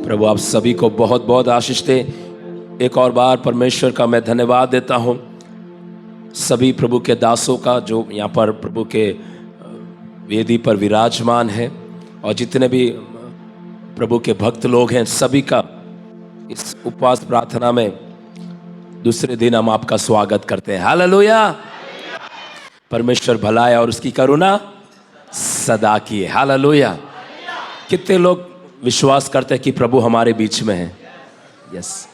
प्रभु आप सभी को बहुत बहुत आशीष दे। एक और बार परमेश्वर का मैं धन्यवाद देता हूँ सभी प्रभु के दासों का जो यहाँ पर प्रभु के वेदी पर विराजमान है, और जितने भी प्रभु के भक्त लोग हैं सभी का इस उपवास प्रार्थना में दूसरे दिन हम आपका स्वागत करते हैं। हालेलुया। परमेश्वर भला है और उसकी करुणा सदा की है। हालेलुया। कितने लोग विश्वास करते हैं कि प्रभु हमारे बीच में है? यस,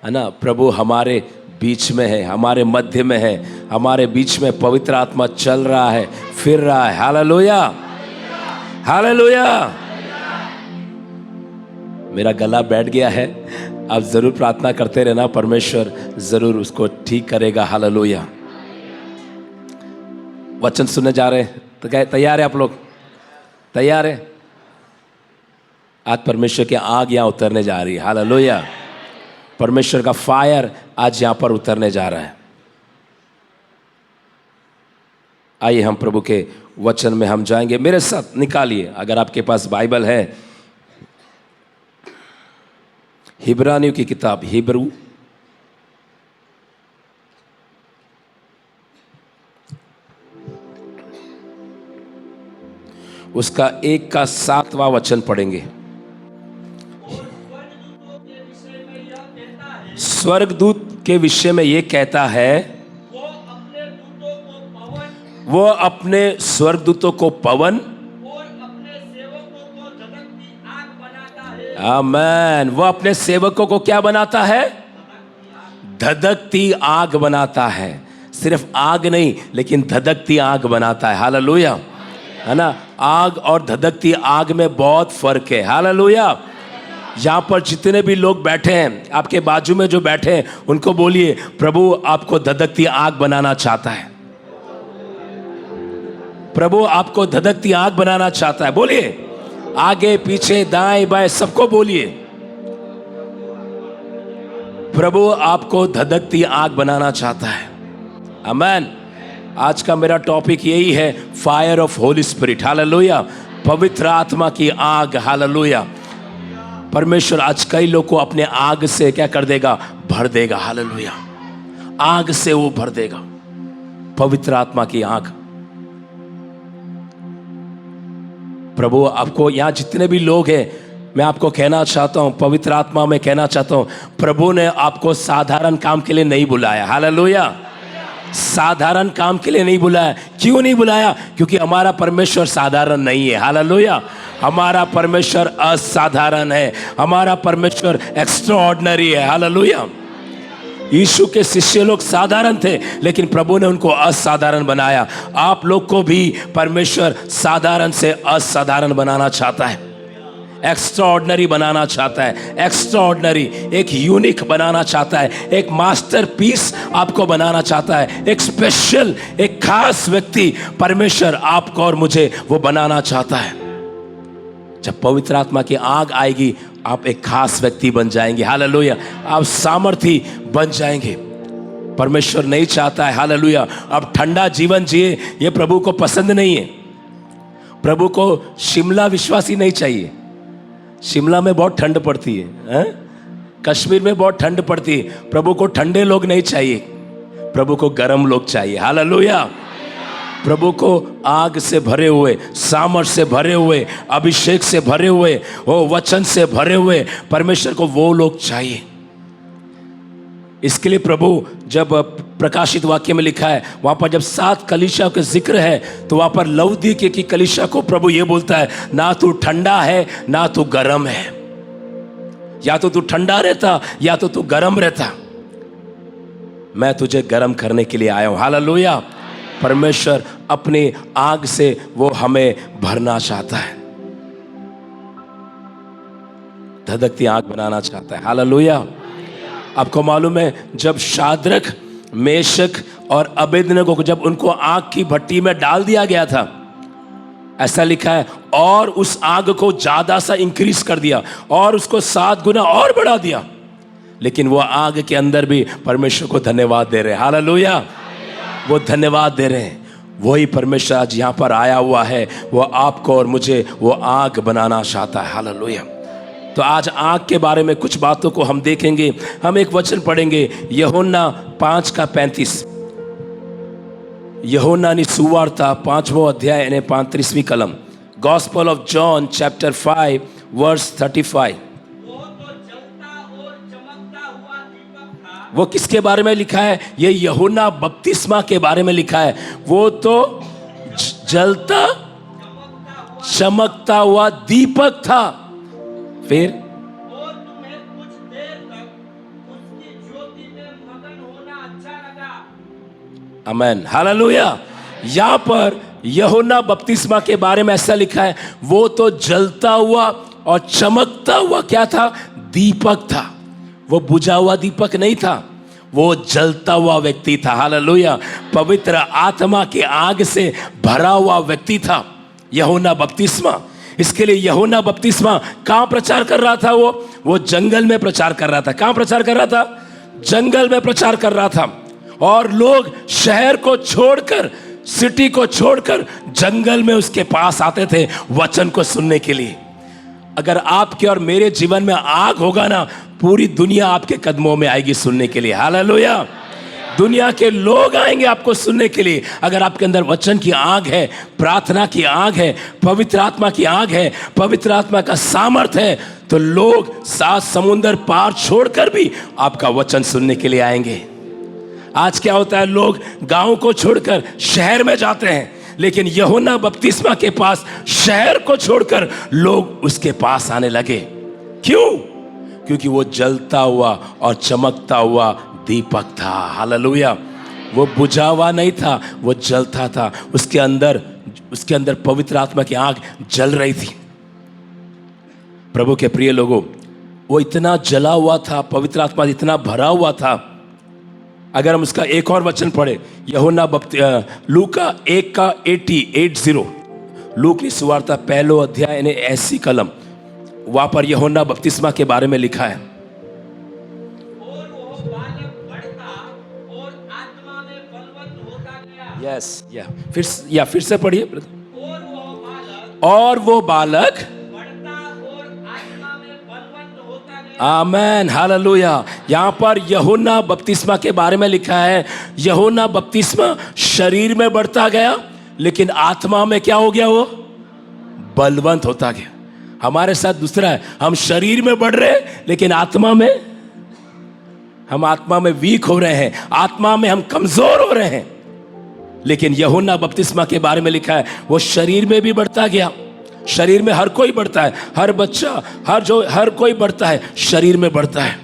है ना। प्रभु हमारे बीच में है, हमारे मध्य में है, हमारे बीच में पवित्र आत्मा चल रहा है, फिर रहा है। Hallelujah, hallelujah. मेरा गला बैठ गया है, आप जरूर प्रार्थना करते रहना, परमेश्वर जरूर उसको ठीक करेगा। हालेलुया। वचन सुनने जा रहे हैं तो क्या तैयार है आप लोग? तैयार है? आज परमेश्वर की आग यहाँ उतरने जा रही है। हालेलुया। परमेश्वर का फायर आज यहाँ पर उतरने जा रहा है। आइए हम प्रभु के वचन में हम जाएंगे। मेरे साथ निकालिए, अगर आपके पास बाइबल है, हिब्रानियों की किताब, हिब्रू उसका 1 का 7वां वचन पढ़ेंगे। स्वर्गदूत के विषय में यह कहता है, वो अपने स्वर्गदूतों को पवन और अपने सेवकों को धधकती आग बनाता है। आमीन। वो अपने सेवकों को क्या बनाता है? धधकती आग बनाता है। सिर्फ आग नहीं, लेकिन धधकती आग बनाता है। हालेलुया, है ना। आग और धधकती आग में बहुत फर्क है। हालेलुया। यहाँ पर जितने भी लोग बैठे हैं, आपके बाजू में जो बैठे हैं, उनको बोलिए प्रभु आपको धधकती आग बनाना चाहता है। प्रभु आपको धधकती आग बनाना चाहता है। बोलिए, आगे पीछे दाएं बाएं सबको बोलिए, प्रभु आपको धधकती आग बनाना चाहता है। आमीन। आज का मेरा टॉपिक यही है, fire of Holi spirit. Hallelujah. पवित्र आत्मा की आग। हालेलुया। परमेश्वर आज कई लोग को अपने आग से क्या कर देगा? भर देगा। हालेलुया। आग से वो भर देगा, पवित्र आत्मा की आग। प्रभु आपको, यहाँ जितने भी लोग हैं, मैं आपको कहना चाहता हूँ, पवित्र आत्मा में कहना चाहता हूँ, प्रभु ने आपको साधारण काम के लिए नहीं बुलाया। हालेलुया। साधारण काम के लिए नहीं बुलाया। क्यों नहीं बुलाया? क्योंकि हमारा परमेश्वर साधारण नहीं है। हालेलुया। हमारा परमेश्वर असाधारण है, हमारा परमेश्वर एक्स्ट्राऑर्डिनरी है। हालेलुया। यीशु के शिष्य लोग साधारण थे, लेकिन प्रभु ने उनको असाधारण बनाया। आप लोग को भी परमेश्वर साधारण से असाधारण बनाना चाहता है, एक्स्ट्राऑर्डिनरी बनाना चाहता है। एक्स्ट्राऑर्डिनरी, एक यूनिक बनाना चाहता है, एक मास्टरपीस आपको बनाना चाहता है, एक स्पेशल, एक खास व्यक्ति परमेश्वर आपको और मुझे वो बनाना चाहता है। जब पवित्र आत्मा की आग आएगी, आप एक खास व्यक्ति बन जाएंगे। हालेलुया। आप सामर्थी बन जाएंगे। परमेश्वर नहीं चाहता है, हालेलुया, अब ठंडा जीवन जिए। ये प्रभु को पसंद नहीं है। प्रभु को शिमला विश्वासी नहीं चाहिए। शिमला में बहुत ठंड पड़ती है, कश्मीर में बहुत ठंड पड़ती है। प्रभु को ठंडे लोग नहीं चाहिए, प्रभु को गर्म लोग चाहिए। हालेलुया। प्रभु को आग से भरे हुए, सामर्थ से भरे हुए, अभिषेक से भरे हुए, वो वचन से भरे हुए परमेश्वर को वो लोग चाहिए। इसके लिए प्रभु, जब प्रकाशित वाक्य में लिखा है, वहां पर जब 7 कलीसिया के जिक्र है, तो वहां पर लौदीके की कलीसिया को प्रभु ये बोलता है, ना तू ठंडा है ना तू गर्म है। या तो तू ठंडा रहता या तो तू गर्म रहता। मैं तुझे गर्म करने के लिए आया हूं। हालेलुया। परमेश्वर अपनी आग से वो हमें भरना चाहता है, धधकती आग बनाना चाहता है। हालेलुया। आपको मालूम है, जब शाद्रक, मेशक और अबेदनगो को, जब उनको आग की भट्टी में डाल दिया गया था, ऐसा लिखा है, और उस आग को ज्यादा सा इंक्रीज कर दिया और उसको 7 गुना और बढ़ा दिया, लेकिन वो आग के अंदर भी परमेश्वर को धन्यवाद दे रहे हैं। हालेलुया। वो धन्यवाद दे रहे हैं। वही परमेश्वर आज यहाँ पर आया हुआ है, वो आपको और मुझे वो आग बनाना चाहता है। हालेलुया। तो आज आँख के बारे में कुछ बातों को हम देखेंगे। हम एक वचन पढ़ेंगे, यूहन्ना 5:35। यूहन्ना ने सुवार्ता 5वां अध्याय ने 35वीं कलम। Gospel of John chapter 5 verse 35। वो किसके बारे में लिखा है? ये यूहन्ना बपतिस्मा के बारे में लिखा है। वो तो जलता चमकता हुआ दीपक था। फिर और तुम्हें कुछ देर तक उसकी ज्योति में मगन होना अच्छा लगा। आमेन, हालेलुया। यहां पर यूहन्ना बपतिस्मा के बारे में ऐसा लिखा है, वो तो जलता हुआ और चमकता हुआ क्या था? दीपक था। वो बुझा हुआ दीपक नहीं था, वो जलता हुआ व्यक्ति था। हालेलुया। पवित्र आत्मा की आग से भरा हुआ व्यक्ति था यूहन्ना बपतिस्मा। इसके लिए यूहन्ना बपतिस्मा कहां प्रचार कर रहा था? वो जंगल में प्रचार कर रहा था। कहां प्रचार कर रहा था? जंगल में प्रचार कर रहा था। और लोग शहर को छोड़कर, सिटी को छोड़कर जंगल में उसके पास आते थे वचन को सुनने के लिए। अगर आपके और मेरे जीवन में आग होगा ना, पूरी दुनिया आपके कदमों में आएगी सुनने के लिए। हालेलुया। दुनिया के लोग आएंगे आपको सुनने के लिए। अगर आपके अंदर वचन की आग है, प्रार्थना की आग है, पवित्र आत्मा की आग है, पवित्र आत्मा का सामर्थ है, तो लोग 7 समुंदर पार छोड़कर भी आपका वचन सुनने के लिए आएंगे। आज क्या होता है, लोग गांव को छोड़कर शहर में जाते हैं, लेकिन यूहन्ना बपतिस्मा के पास शहर को छोड़कर लोग उसके पास आने लगे। क्यों? क्योंकि वो जलता हुआ और चमकता हुआ दीपक था। हालेलुया। वो बुझा हुआ नहीं था, वो जलता था। उसके अंदर पवित्र आत्मा की आग जल रही थी। प्रभु के प्रिय लोगों, वो इतना जला हुआ था, पवित्र आत्मा इतना भरा हुआ था। अगर हम उसका एक और वचन पढ़े, यूहन्ना लूका 1:80, लूक की सुवार्ता 1 अध्याय ने ऐसी कलम, वहां पर यूहन्ना बपतिस्मा के बारे में लिखा है। और वो बालक बढ़ता और आत्मा में बलवन्त होता गया। यस, फिर से पढ़िए। और वो बालक बढ़ता और आत्मा में बलवन्त होता गया। आमेन, हालेलुया। यहाँ पर यूहन्ना बपतिस्मा के बारे में लिखा है, यूहन्ना बपतिस्मा शरीर में बढ़ता गया, लेकिन आत्मा में क्या हो गया? वो बलवंत होता गया। हमारे साथ दूसरा है, हम शरीर में बढ़ रहे हैं, लेकिन आत्मा में वीक हो रहे हैं, आत्मा में हम कमजोर हो रहे हैं। लेकिन यूहन्ना बपतिस्मा के बारे में लिखा है, वो शरीर में भी बढ़ता गया। शरीर में हर कोई बढ़ता है, हर बच्चा, हर कोई बढ़ता है, शरीर में बढ़ता है,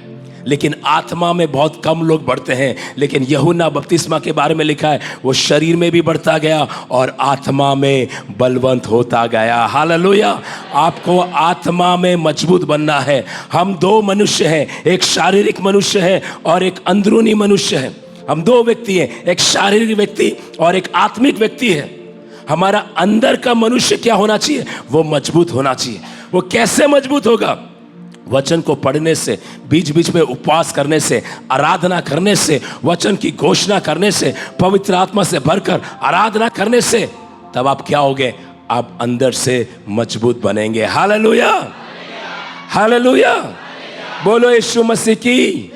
लेकिन आत्मा में बहुत कम लोग बढ़ते हैं। लेकिन यूहन्ना बपतिस्मा के बारे में लिखा है, वो शरीर में भी बढ़ता गया और आत्मा में बलवंत होता गया। हालेलुया। आपको आत्मा में मजबूत बनना है। हम 2 मनुष्य हैं, एक शारीरिक मनुष्य है और एक अंदरूनी मनुष्य है। हम 2 व्यक्ति हैं, एक शारीरिक व्यक्ति और एक आत्मिक व्यक्ति है। हमारा अंदर का मनुष्य क्या होना चाहिए? वो मजबूत होना चाहिए। वो कैसे मजबूत होगा? वचन को पढ़ने से, बीच बीच में उपवास करने से, आराधना करने से, वचन की घोषणा करने से, पवित्र आत्मा से भरकर आराधना करने से। तब आप क्या होगे? आप अंदर से मजबूत बनेंगे। Hallelujah, hallelujah. बोलो यीशु मसीह की।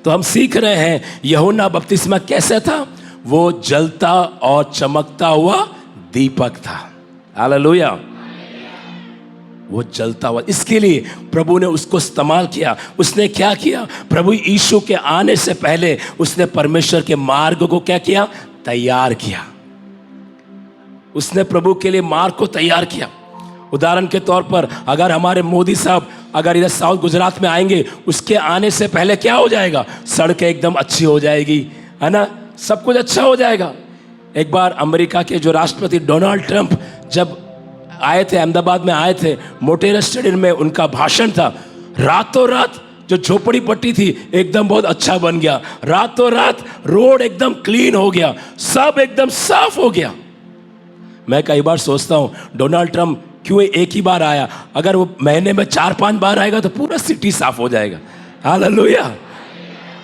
तो हम सीख रहे हैं यूहन्ना बपतिस्मा कैसे था? वो जलता और चमकता हुआ दीपक था। हालेलुया। वो जलता हुआ, इसके लिए प्रभु ने उसको इस्तेमाल किया। उसने क्या किया? प्रभु यीशु के आने से पहले उसने परमेश्वर के मार्ग को क्या किया? तैयार किया। उसने प्रभु के लिए मार्ग को तैयार किया। उदाहरण के तौर पर, अगर हमारे मोदी साहब अगर इधर साउथ गुजरात में आएंगे, उसके आने से पहले क्या हो जाएगा? सड़कें एकदम अच्छी हो जाएगी, है ना, सब कुछ अच्छा हो जाएगा। एक बार अमेरिका के जो राष्ट्रपति डोनाल्ड ट्रंप जब आए थे, अहमदाबाद में आए थे, मोटेरा स्टेडियम में उनका भाषण था। रातों रात जो झोपड़ी पट्टी थी एकदम बहुत अच्छा बन गया। रातों रात रोड एकदम क्लीन हो गया, सब एकदम साफ हो गया। मैं कई बार सोचता हूँ, डोनाल्ड ट्रंप क्यों एक ही बार आया? अगर वो महीने में 4-5 बार आएगा तो पूरा सिटी साफ हो जाएगा। हालेलुया,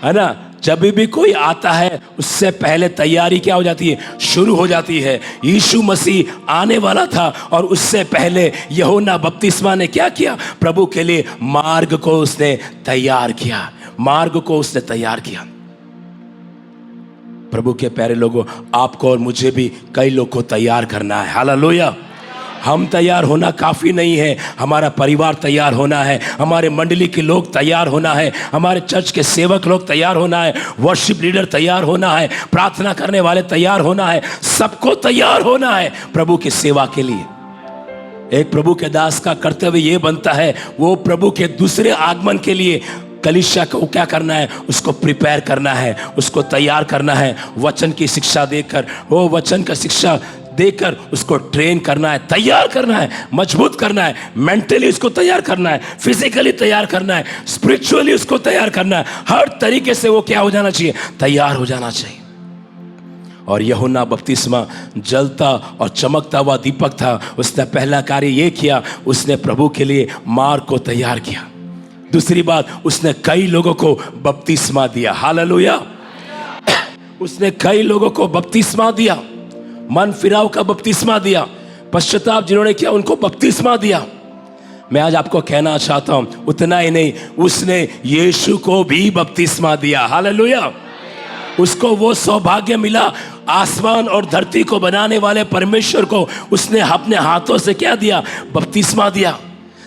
है ना। जब भी कोई आता है उससे पहले तैयारी क्या हो जाती है, शुरू हो जाती है। यीशु मसीह आने वाला था और उससे पहले यूहन्ना बपतिस्मा ने क्या किया, प्रभु के लिए मार्ग को उसने तैयार किया, मार्ग को उसने तैयार किया। प्रभु के प्यारे लोगों, आपको और मुझे भी कई लोग को तैयार करना है। हालेलुया। हम तैयार होना काफ़ी नहीं है, हमारा परिवार तैयार होना है, हमारे मंडली के लोग तैयार होना है, हमारे चर्च के सेवक लोग तैयार होना है, वर्शिप लीडर तैयार होना है, प्रार्थना करने वाले तैयार होना है, सबको तैयार होना है प्रभु की सेवा के लिए। एक प्रभु के दास का कर्तव्य ये बनता है, वो प्रभु के दूसरे आगमन के लिए कलीसिया को क्या करना है, उसको प्रिपेयर करना है, उसको तैयार करना है, वचन की शिक्षा देकर, वो वचन का शिक्षा देकर उसको ट्रेन करना है, तैयार करना है, मजबूत करना है, मेंटली उसको तैयार करना है, फिजिकली तैयार करना है, स्पिरिचुअली उसको तैयार करना है। हर तरीके से वो क्या हो जाना चाहिए, तैयार हो जाना चाहिए। और यूहन्ना बपतिस्मा जलता और चमकता हुआ दीपक था। उसने पहला कार्य ये किया, उसने प्रभु के लिए मार्ग को तैयार किया। दूसरी बात, उसने कई लोगों को बपतिस्मा दिया। हालेलुया। उसने कई लोगों को बपतिस्मा दिया, मन फिराव का बपतिस्मा दिया, पश्चाताप जिन्होंने किया उनको बपतिस्मा दिया। मैं आज आपको कहना चाहता हूं, उतना ही नहीं, उसने यीशु को भी बपतिस्मा दिया। हालेलुया। उसको वो सौभाग्य मिला, आसमान और धरती को बनाने वाले परमेश्वर को उसने अपने हाथों से क्या दिया, बपतिस्मा दिया।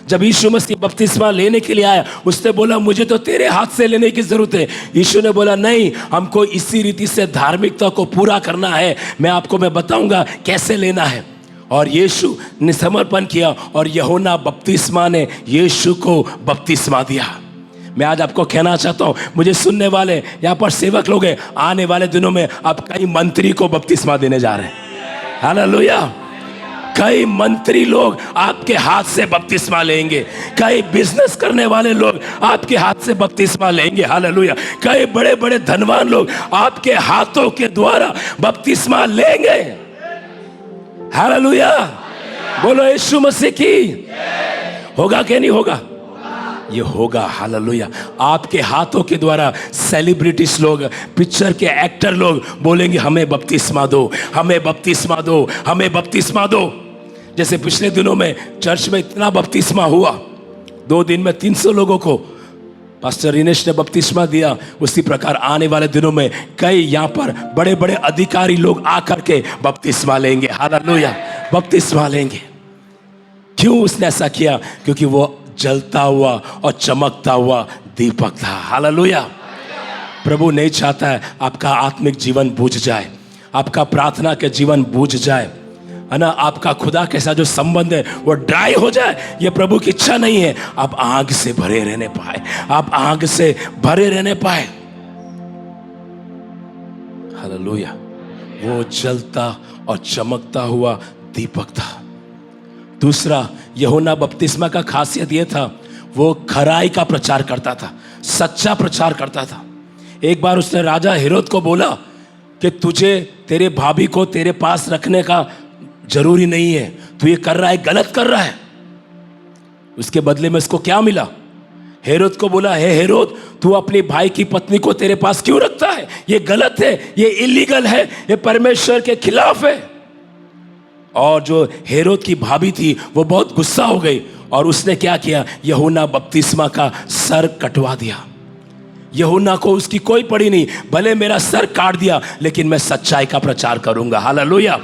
जब यीशु मसीह बपतिस्मा लेने के लिए आया, उसने बोला मुझे तो तेरे हाथ से लेने की जरूरत है। यीशु ने बोला नहीं, हमको इसी रीति से धार्मिकता को पूरा करना है, मैं बताऊंगा कैसे लेना है। और यीशु ने समर्पण किया और यूहन्ना बपतिस्मा ने यीशु को बपतिस्मा दिया। मैं आज आपको कहना चाहता हूं, मुझे सुनने वाले यहाँ पर सेवक लोग हैं, आने वाले दिनों में आप कई मंत्री को बपतिस्मा देने जा रहे हैं। हालेलुया। कई मंत्री लोग आपके हाथ से बपतिस्मा लेंगे, कई बिजनेस करने वाले लोग आपके हाथ से बपतिस्मा लेंगे। हालेलुया। कई बड़े बड़े धनवान लोग आपके हाथों के द्वारा बपतिस्मा लेंगे। हालेलुया। बोलो यीशु मसीह की। होगा कि नहीं होगा? ये होगा। हालेलुया। आपके हाथों के द्वारा सेलिब्रिटीज लोग, पिक्चर के एक्टर लोग बोलेंगे हमें बपतिस्मा दो, हमें बपतिस्मा दो, हमें बपतिस्मा दो। जैसे पिछले दिनों में चर्च में इतना बपतिस्मा हुआ, 2 दिन में 300 लोगों को पास्टर रिनेश ने बपतिस्मा दिया। उसी प्रकार आने वाले दिनों में कई यहाँ पर बड़े बड़े अधिकारी लोग आकर के बपतिस्मा लेंगे। हालेलुया। बपतिस्मा लेंगे। क्यों उसने ऐसा किया? क्योंकि वो जलता हुआ और चमकता हुआ दीपक था। हालेलुया। प्रभु नहीं चाहता है आपका आत्मिक जीवन बुझ जाए, आपका प्रार्थना के जीवन बुझ जाए, है ना, आपका खुदा के साथ जो संबंध है वो ड्राई हो जाए। ये प्रभु की इच्छा नहीं है। आप आग से भरे रहने पाए, आप आग से भरे रहने पाए। हालेलुया। वो जलता और चमकता हुआ दीपक था। दूसरा, यूहन्ना बपतिस्मा का खासियत यह था, वो खराई का प्रचार करता था, सच्चा प्रचार करता था। एक बार उसने राजा हेरोद को बोला कि तुझे तेरे भाभी को तेरे पास रखने का जरूरी नहीं है, तू ये कर रहा है, गलत कर रहा है। उसके बदले में उसको क्या मिला? हेरोद को बोला, हे हेरोद, तू अपनी भाई की पत्नी को तेरे पास क्यों रखता है? ये गलत है, ये इलीगल है, ये परमेश्वर के खिलाफ है। और जो हेरोद की भाभी थी वो बहुत गुस्सा हो गई और उसने क्या किया? यूहन्ना बपतिस्मा का सर कटवा दिया। यूहन्ना को उसकी कोई पड़ी नहीं, भले मेरा सर काट दिया लेकिन मैं सच्चाई का प्रचार करूंगा। हालेलुया।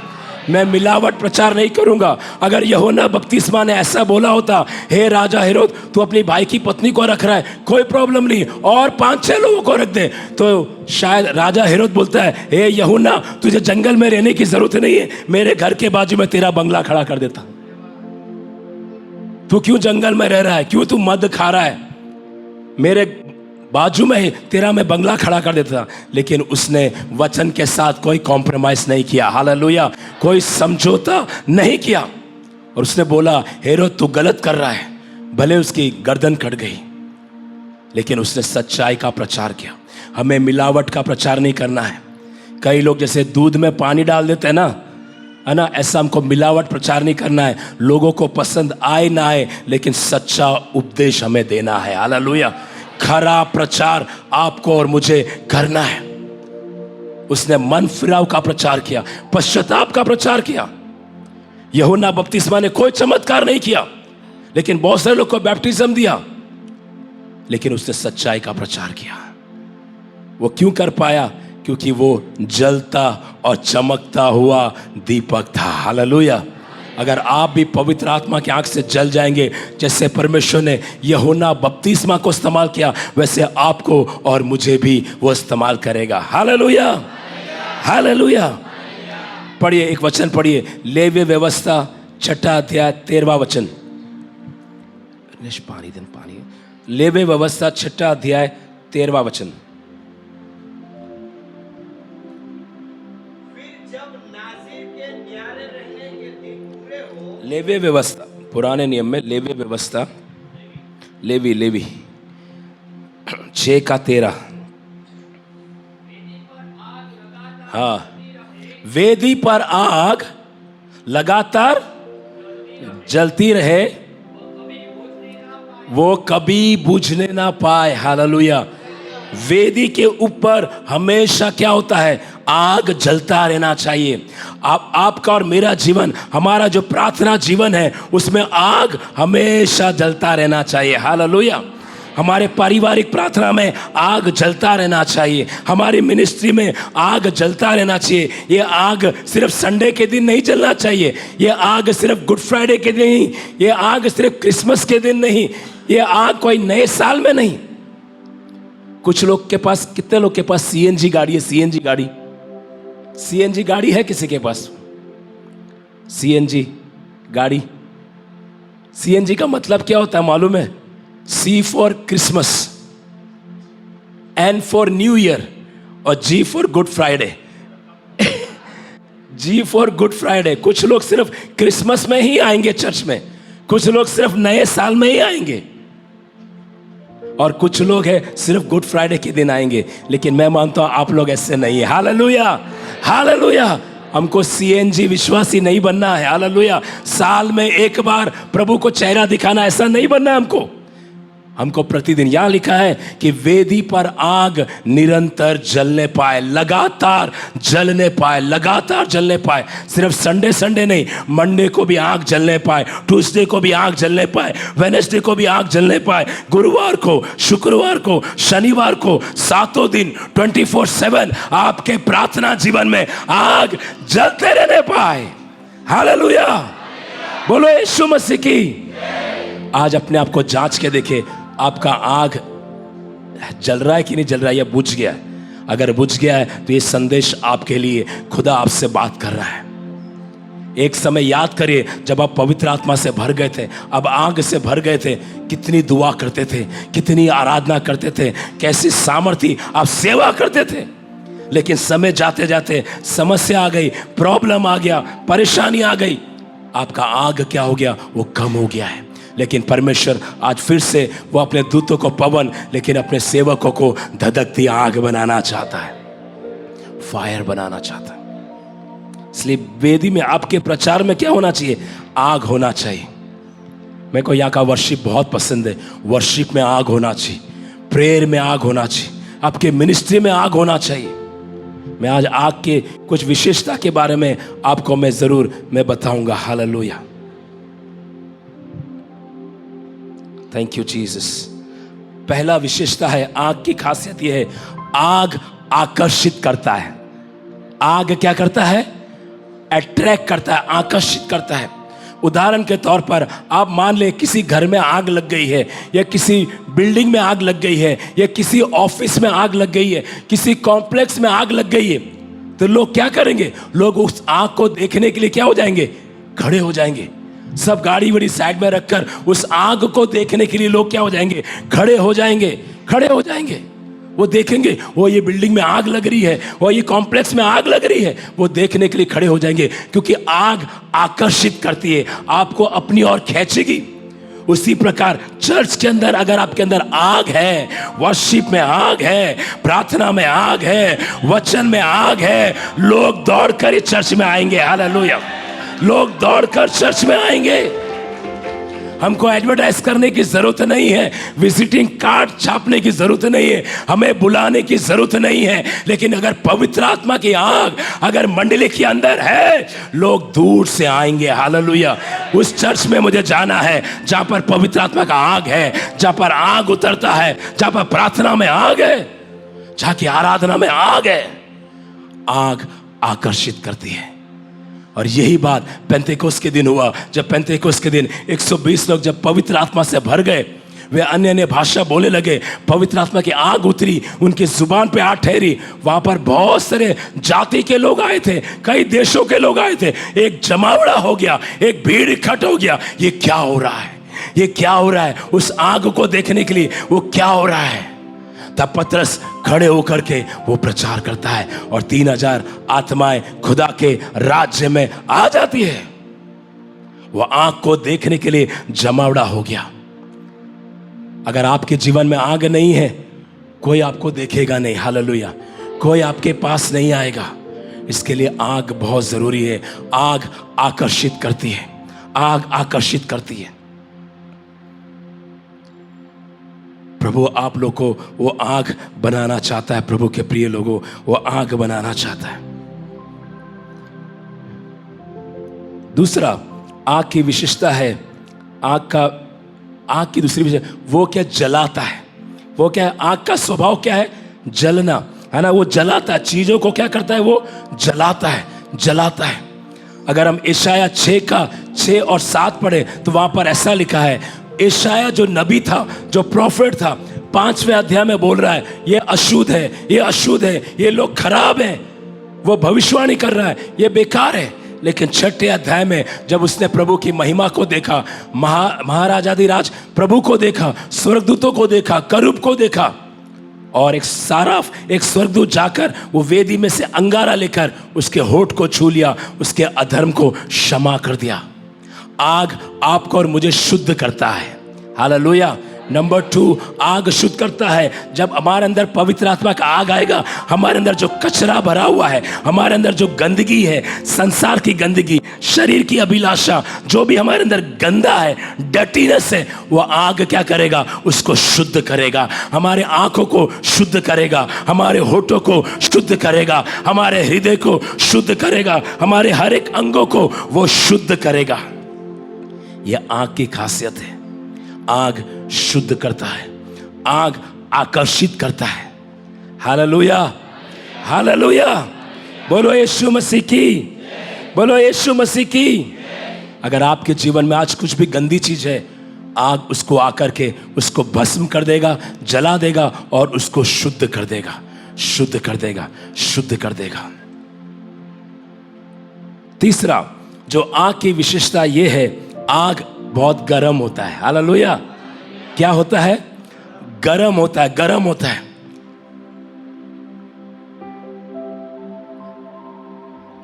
मैं मिलावट प्रचार नहीं करूंगा। अगर यूहन्ना बपतिस्मा ने ऐसा बोला होता, हे राजा हेरोद, तू अपनी भाई की पत्नी को रख रहा है, कोई प्रॉब्लम नहीं, और 5-6 लोगों को रख दे, तो शायद राजा हेरोद बोलता है, हे यूहन्ना, तुझे जंगल में रहने की जरूरत नहीं है, मेरे घर के बाजू में तेरा बंगला खड़ा कर देता। तू क्यों जंगल में रह रहा है? क्यों तू मद खा रहा है? मेरे बाजू में तेरा मैं बंगला खड़ा कर देता। लेकिन उसने वचन के साथ कोई कॉम्प्रोमाइज नहीं किया। हालेलुया। कोई समझौता नहीं किया। और उसने बोला, हेरोद तू गलत कर रहा है। भले उसकी गर्दन कट गई लेकिन उसने सच्चाई का प्रचार किया। हमें मिलावट का प्रचार नहीं करना है। कई लोग जैसे दूध में पानी डाल देते हैं ना, है ना, ऐसा हमको मिलावट प्रचार नहीं करना है। लोगों को पसंद आए ना आए लेकिन सच्चा उपदेश हमें देना है। हालेलुया। खरा प्रचार आपको और मुझे करना है। उसने मन फिराव का प्रचार किया, पश्चाताप का प्रचार किया। यूहन्ना बपतिस्मा ने कोई चमत्कार नहीं किया, लेकिन बहुत सारे लोग को बैप्टिज्म दिया, लेकिन उसने सच्चाई का प्रचार किया। वो क्यों कर पाया? क्योंकि वो जलता और चमकता हुआ दीपक था। हालेलुया। अगर आप भी पवित्र आत्मा की आंख से जल जाएंगे, जैसे परमेश्वर ने यूहन्ना बपतिस्मा को इस्तेमाल किया, वैसे आपको और मुझे भी वो इस्तेमाल करेगा। Hallelujah, hallelujah. पढ़िए, एक वचन पढ़िए, लेवी व्यवस्था 6 अध्याय 13वां वचन। पानी। लेवी व्यवस्था 6 अध्याय 13वां वचन। लेवी व्यवस्था, पुराने नियम में लेवी व्यवस्था, लेवी 6 का 13। हाँ, वेदी पर आग लगातार जलती रहे, वो कभी बुझने ना पाए। हालेलुया। वेदी के ऊपर हमेशा क्या होता है? आग जलता रहना चाहिए। आपका और मेरा जीवन, हमारा जो प्रार्थना जीवन है, उसमें आग हमेशा जलता रहना चाहिए। हालेलुया। हमारे पारिवारिक प्रार्थना में आग जलता रहना चाहिए, हमारी मिनिस्ट्री में आग जलता रहना चाहिए। ये आग सिर्फ संडे के दिन नहीं जलना चाहिए, ये आग सिर्फ गुड फ्राइडे के दिन नहीं, ये आग सिर्फ क्रिसमस के दिन नहीं, ये आग कोई नए साल में नहीं। कुछ लोग के पास, कितने लोग के पास सीएनजी गाड़ी है? सीएनजी गाड़ी है किसी के पास? सीएनजी गाड़ी। सीएनजी का मतलब क्या होता है मालूम है? C for Christmas, N for new year और G for good Friday. G for good Friday. कुछ लोग सिर्फ क्रिसमस में ही आएंगे चर्च में, कुछ लोग सिर्फ नए साल में ही आएंगे, और कुछ लोग हैं सिर्फ गुड फ्राइडे के दिन आएंगे। लेकिन मैं मानता हूं आप लोग ऐसे नहीं है। Hallelujah, hallelujah. हमको सीएनजी विश्वासी नहीं बनना है। हालेलुया। साल में एक बार प्रभु को चेहरा दिखाना, ऐसा नहीं बनना है हमको प्रतिदिन। यहां लिखा है कि वेदी पर आग निरंतर जलने पाए, लगातार जलने पाए, लगातार जलने पाए। सिर्फ संडे नहीं, मंडे को भी आग जलने पाए, ट्यूसडे को भी आग जलने पाए, वेडनेसडे को भी आग जलने पाए, गुरुवार को, शुक्रवार को, शनिवार को, 7 दिन 24/7 आपके प्रार्थना जीवन में आग जलते रहने पाए। हालेलुया। बोलो यीशु मसीह की। आज अपने आप को जांच के देखे, आपका आग जल रहा है कि नहीं जल रहा है, या बुझ गया है? अगर बुझ गया है तो ये संदेश आपके लिए, खुदा आपसे बात कर रहा है। एक समय याद करिए जब आप पवित्र आत्मा से भर गए थे, अब आग से भर गए थे, कितनी दुआ करते थे, कितनी आराधना करते थे, कैसी सामर्थ्य आप सेवा करते थे। लेकिन समय जाते जाते समस्या आ गई, प्रॉब्लम आ गया, परेशानी आ गई, आपका आग क्या हो गया? वो कम हो गया है। लेकिन परमेश्वर आज फिर से वो अपने दूतों को पवन, लेकिन अपने सेवकों को धधकती आग बनाना चाहता है, फायर बनाना चाहता है। इसलिए वेदी में, आपके प्रचार में क्या होना चाहिए? आग होना चाहिए। मेरे को यहाँ का वर्शिप बहुत पसंद है। वर्शिप में आग होना चाहिए, प्रेयर में आग होना चाहिए, आपके मिनिस्ट्री में आग होना चाहिए। मैं आज आग के कुछ विशेषता के बारे में आपको मैं बताऊंगा। हालेलुया। Thank you Jesus. पहला विशेषता है, आग की खासियत यह है, आग आकर्षित करता है। आग क्या करता है? अट्रैक्ट करता है, आकर्षित करता है। उदाहरण के तौर पर आप मान ले किसी घर में आग लग गई है, या किसी बिल्डिंग में आग लग गई है, या किसी ऑफिस में आग लग गई है, किसी कॉम्प्लेक्स में आग लग गई है, तो लोग क्या करेंगे? लोग उस आग को देखने के लिए क्या हो जाएंगे? खड़े हो जाएंगे। सब गाड़ी वाड़ी साइड में रखकर उस आग को देखने के लिए लोग क्या हो जाएंगे? खड़े हो जाएंगे, खड़े हो जाएंगे। वो देखेंगे, वो ये बिल्डिंग में आग लग रही है, वो ये कॉम्प्लेक्स में आग लग रही है, वो देखने के लिए खड़े हो जाएंगे, क्योंकि आग आकर्षित करती है, आपको अपनी ओर खींचेगी। उसी प्रकार चर्च के अंदर अगर आपके अंदर आग है, वर्शिप में आग है, प्रार्थना में आग है, वचन में आग है, लोग दौड़कर इस चर्च में आएंगे। हालेलुया। लोग दौड़कर चर्च में आएंगे। हमको एडवर्टाइज करने की जरूरत नहीं है, विजिटिंग कार्ड छापने की जरूरत नहीं है, हमें बुलाने की जरूरत नहीं है। लेकिन अगर पवित्र आत्मा की आग अगर मंडली के अंदर है, लोग दूर से आएंगे। हालेलुया। उस चर्च में मुझे जाना है जहां पर पवित्र आत्मा का आग है, जहां पर आग उतरता है, जहां पर प्रार्थना में आग है, जहां की आराधना में आग है। आग आकर्षित करती है। और यही बात पेंतेकोस्त के दिन हुआ। जब पेंतेकोस्त के दिन 120 लोग जब पवित्र आत्मा से भर गए, वे अन्य अन्य भाषा बोलने लगे, पवित्र आत्मा की आग उतरी, उनकी जुबान पे आ ठहरी। वहां पर बहुत सारे जाति के लोग आए थे, कई देशों के लोग आए थे। एक जमावड़ा हो गया, एक भीड़ इकट्ठ हो गया। ये क्या हो रहा है, ये क्या हो रहा है? उस आग को देखने के लिए वो क्या हो रहा है। तब पतरस खड़े होकर के वो प्रचार करता है और 3000 आत्माएं खुदा के राज्य में आ जाती है। वो आग को देखने के लिए जमावड़ा हो गया। अगर आपके जीवन में आग नहीं है, कोई आपको देखेगा नहीं। हालेलुया। कोई आपके पास नहीं आएगा। इसके लिए आग बहुत जरूरी है। आग आकर्षित करती है, आग आकर्षित करती है। प्रभु आप लोग को वो आग बनाना चाहता है। प्रभु के प्रिय लोगों, वो आग बनाना चाहता है। दूसरा, आग की विशेषता है, आग की दूसरी विशेषता, वो क्या जलाता है। वो क्या है? आग का स्वभाव क्या है? जलना, है ना। वो जलाता है, चीजों को क्या करता है? वो जलाता है, जलाता है। अगर हम यशायाह 6 और 7 पढ़े तो वहां पर ऐसा लिखा है। यशायाह जो नबी था, जो प्रॉफिट था, 5वें अध्याय में बोल रहा है, ये अशुद्ध है, ये अशुद्ध है, ये लोग खराब हैं। वो भविष्यवाणी कर रहा है, ये बेकार है। लेकिन 6ठे अध्याय में जब उसने प्रभु की महिमा को देखा, महाराजाधिराज प्रभु को देखा, स्वर्गदूतों को देखा, करूब को देखा, और एक साराफ, एक स्वर्गदूत जाकर वो वेदी में से अंगारा लेकर उसके होठ को छू लिया, उसके अधर्म को क्षमा कर दिया। आग आपको और मुझे शुद्ध करता है। हालेलुया। नंबर 2, आग शुद्ध करता है। जब हमारे अंदर पवित्र आत्मा का आग आएगा, हमारे अंदर जो कचरा भरा हुआ है, हमारे अंदर जो गंदगी है, संसार की गंदगी, शरीर की अभिलाषा, जो भी हमारे अंदर गंदा है, डर्टीनेस है, वो आग क्या करेगा? उसको शुद्ध करेगा। हमारे आंखों को शुद्ध करेगा, हमारे होठों को शुद्ध करेगा, हमारे हृदय को शुद्ध करेगा, हमारे हर एक अंगों को वो शुद्ध करेगा। यह आग की खासियत है। आग शुद्ध करता है, आग आकर्षित करता है। Hallelujah, hallelujah. बोलो यीशु मसीह की, बोलो यीशु मसीह की। अगर आपके जीवन में आज कुछ भी गंदी चीज है, आग उसको आकर के उसको भस्म कर देगा, जला देगा और उसको शुद्ध कर देगा, शुद्ध कर देगा, शुद्ध कर देगा। तीसरा, जो आग की विशेषता यह है, आग बहुत गर्म होता है। हालेलुया। क्या होता है? गर्म होता है, गर्म होता है।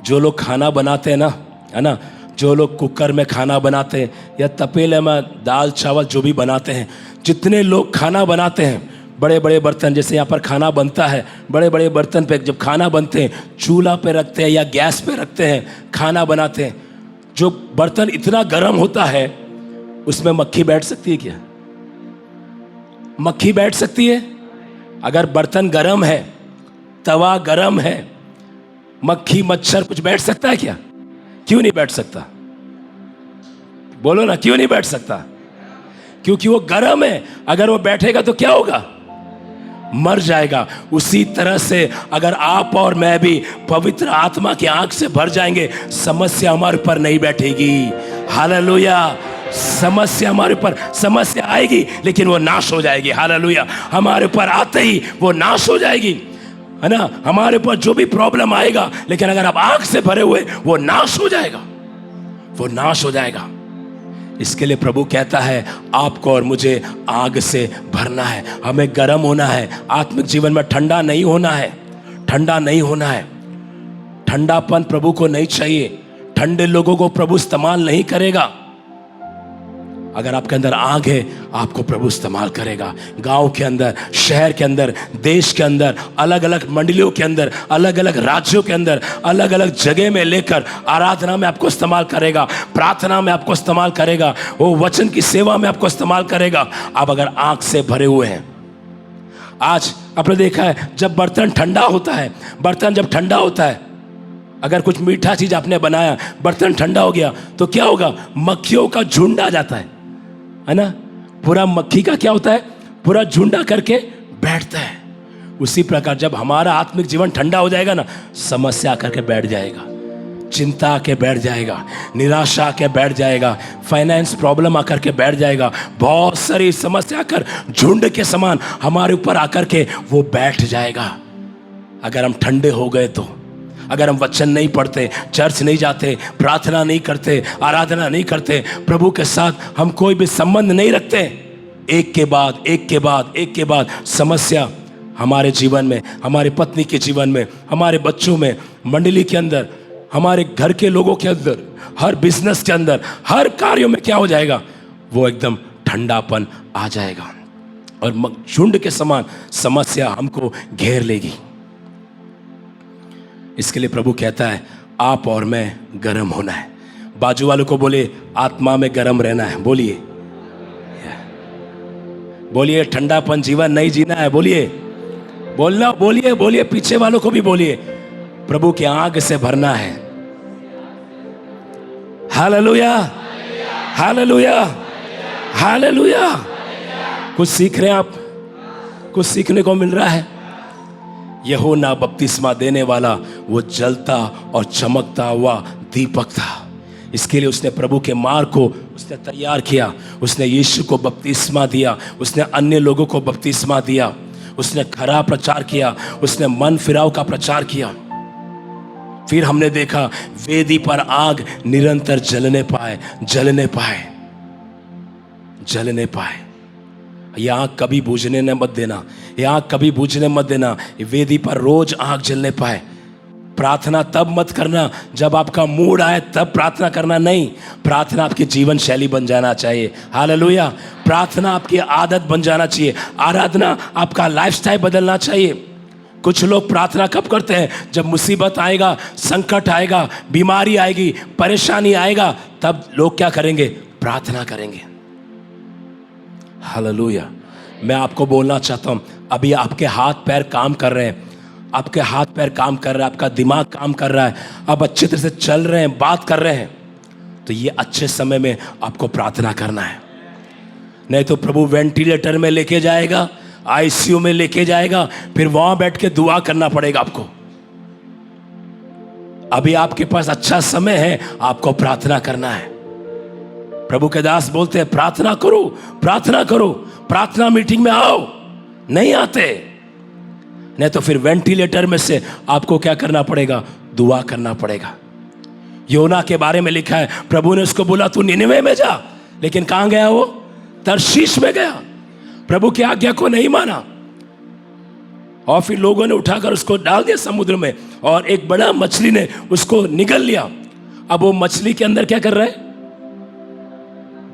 जो लोग खाना बनाते हैं ना, है ना, जो लोग कुकर में खाना बनाते हैं या तपेले में दाल चावल जो भी बनाते हैं, जितने लोग खाना बनाते हैं, बड़े बड़े बर्तन, जैसे यहाँ पर खाना बनता है, बड़े बड़े बर्तन पे जब खाना बनते हैं, चूल्हा पे रखते हैं या गैस पे रखते हैं, खाना बनाते हैं, जो बर्तन इतना गर्म होता है, उसमें मक्खी बैठ सकती है क्या? मक्खी बैठ सकती है? अगर बर्तन गर्म है, तवा गर्म है, मक्खी मच्छर कुछ बैठ सकता है क्या? क्यों नहीं बैठ सकता? बोलो ना, क्यों नहीं बैठ सकता? क्योंकि वो गर्म है। अगर वो बैठेगा तो क्या होगा? मर जाएगा। उसी तरह से अगर आप और मैं भी पवित्र आत्मा की आंख से भर जाएंगे, समस्या हमारे ऊपर नहीं बैठेगी। हालेलुया। समस्या हमारे ऊपर, समस्या आएगी लेकिन वो नाश हो जाएगी। हालेलुया। हमारे ऊपर आते ही वो नाश हो जाएगी, है ना। हमारे ऊपर जो भी प्रॉब्लम आएगा, लेकिन अगर आप आंख से भरे हुए, वो नाश हो जाएगा, वो नाश हो जाएगा। इसके लिए प्रभु कहता है आपको और मुझे आग से भरना है, हमें गर्म होना है। आत्मिक जीवन में ठंडा नहीं होना है, ठंडा नहीं होना है। ठंडापन प्रभु को नहीं चाहिए। ठंडे लोगों को प्रभु इस्तेमाल नहीं करेगा। अगर आपके अंदर आग है, आपको प्रभु इस्तेमाल करेगा। गांव के अंदर, शहर के अंदर, देश के अंदर, अलग अलग मंडलियों के अंदर, अलग अलग राज्यों के अंदर, अलग अलग जगह में लेकर आराधना में आपको इस्तेमाल करेगा, प्रार्थना में आपको इस्तेमाल करेगा, वो वचन की सेवा में आपको इस्तेमाल करेगा। आप अगर आग से भरे हुए हैं। आज आपने देखा है, जब बर्तन ठंडा होता है, बर्तन जब ठंडा होता है, अगर कुछ मीठा चीज आपने बनाया, बर्तन ठंडा हो गया तो क्या होगा? मक्खियों का झुंड आ जाता है ना? पूरा मक्खी का क्या होता है? पूरा झुंडा करके बैठता है। उसी प्रकार जब हमारा आत्मिक जीवन ठंडा हो जाएगा ना, समस्या करके बैठ जाएगा, चिंता आके बैठ जाएगा, निराशा आके बैठ जाएगा, फाइनेंस प्रॉब्लम आकर के बैठ जाएगा, बहुत सारी समस्या आकर झुंड के समान हमारे ऊपर आकर के वो बैठ जाएगा। अगर हम ठंडे हो गए तो, अगर हम वचन नहीं पढ़ते, चर्च नहीं जाते, प्रार्थना नहीं करते, आराधना नहीं करते, प्रभु के साथ हम कोई भी संबंध नहीं रखते, एक के बाद एक के बाद एक के बाद समस्या हमारे जीवन में, हमारे पत्नी के जीवन में, हमारे बच्चों में, मंडली के अंदर, हमारे घर के लोगों के अंदर, हर बिजनेस के अंदर, हर कार्यों में क्या हो जाएगा? वो एकदम ठंडापन आ जाएगा और झुंड के समान समस्या हमको घेर लेगी। इसके लिए प्रभु कहता है, आप और मैं गर्म होना है। बाजू वालों को बोले, आत्मा में गर्म रहना है। बोलिए, बोलिए, ठंडापन जीवन नहीं जीना है। बोलिए, बोलना, बोलिए, बोलिए, पीछे वालों को भी बोलिए, प्रभु की आग से भरना है। Hallelujah, hallelujah, hallelujah. कुछ सीख रहे हैं आप? कुछ सीखने को मिल रहा है? यूहन्ना बपतिस्मा देने वाला वो जलता और चमकता हुआ दीपक था। इसके लिए उसने प्रभु के मार्ग को उसने तैयार किया, उसने यीशु को बपतिस्मा दिया, उसने अन्य लोगों को बपतिस्मा दिया, उसने खरा प्रचार किया, उसने मन फिराव का प्रचार किया। फिर हमने देखा वेदी पर आग निरंतर जलने पाए, जलने पाए, जलने पाए। ये आग कभी बुझने न मत देना, ये आग कभी बुझने मत देना। वेदी पर रोज आग जलने पाए। प्रार्थना तब मत करना जब आपका मूड आए तब प्रार्थना करना, नहीं। प्रार्थना आपकी जीवन शैली बन जाना चाहिए। हालेलुया। प्रार्थना आपकी आदत बन जाना चाहिए। आराधना आपका लाइफस्टाइल बदलना चाहिए। कुछ लोग प्रार्थना कब करते हैं? जब मुसीबत आएगा, संकट आएगा, बीमारी आएगी, परेशानी आएगा, तब लोग क्या करेंगे? प्रार्थना करेंगे। हालेलुया। मैं आपको बोलना चाहता हूं, अभी आपके हाथ पैर काम कर रहे हैं, आपके हाथ पैर काम कर रहा है, आपका दिमाग काम कर रहा है, आप अच्छी तरह से चल रहे हैं, बात कर रहे हैं, तो ये अच्छे समय में आपको प्रार्थना करना है। नहीं तो प्रभु वेंटिलेटर में लेके जाएगा, आईसीयू में लेके जाएगा, फिर वहां बैठ के दुआ करना पड़ेगा आपको। अभी आपके पास अच्छा समय है, आपको प्रार्थना करना है। प्रभु के दास बोलते हैं, प्रार्थना करो, प्रार्थना करो, प्रार्थना मीटिंग में आओ। नहीं आते, नहीं तो फिर वेंटिलेटर में से आपको क्या करना पड़ेगा? दुआ करना पड़ेगा। योना के बारे में लिखा है, प्रभु ने उसको बोला तू निनेवे में जा, लेकिन कहां गया वो? तर्शीश में गया। प्रभु की आज्ञा को नहीं माना और फिर लोगों ने उठाकर उसको डाल दिया समुद्र में और एक बड़ा मछली ने उसको निगल लिया। अब वो मछली के अंदर क्या कर रहा है?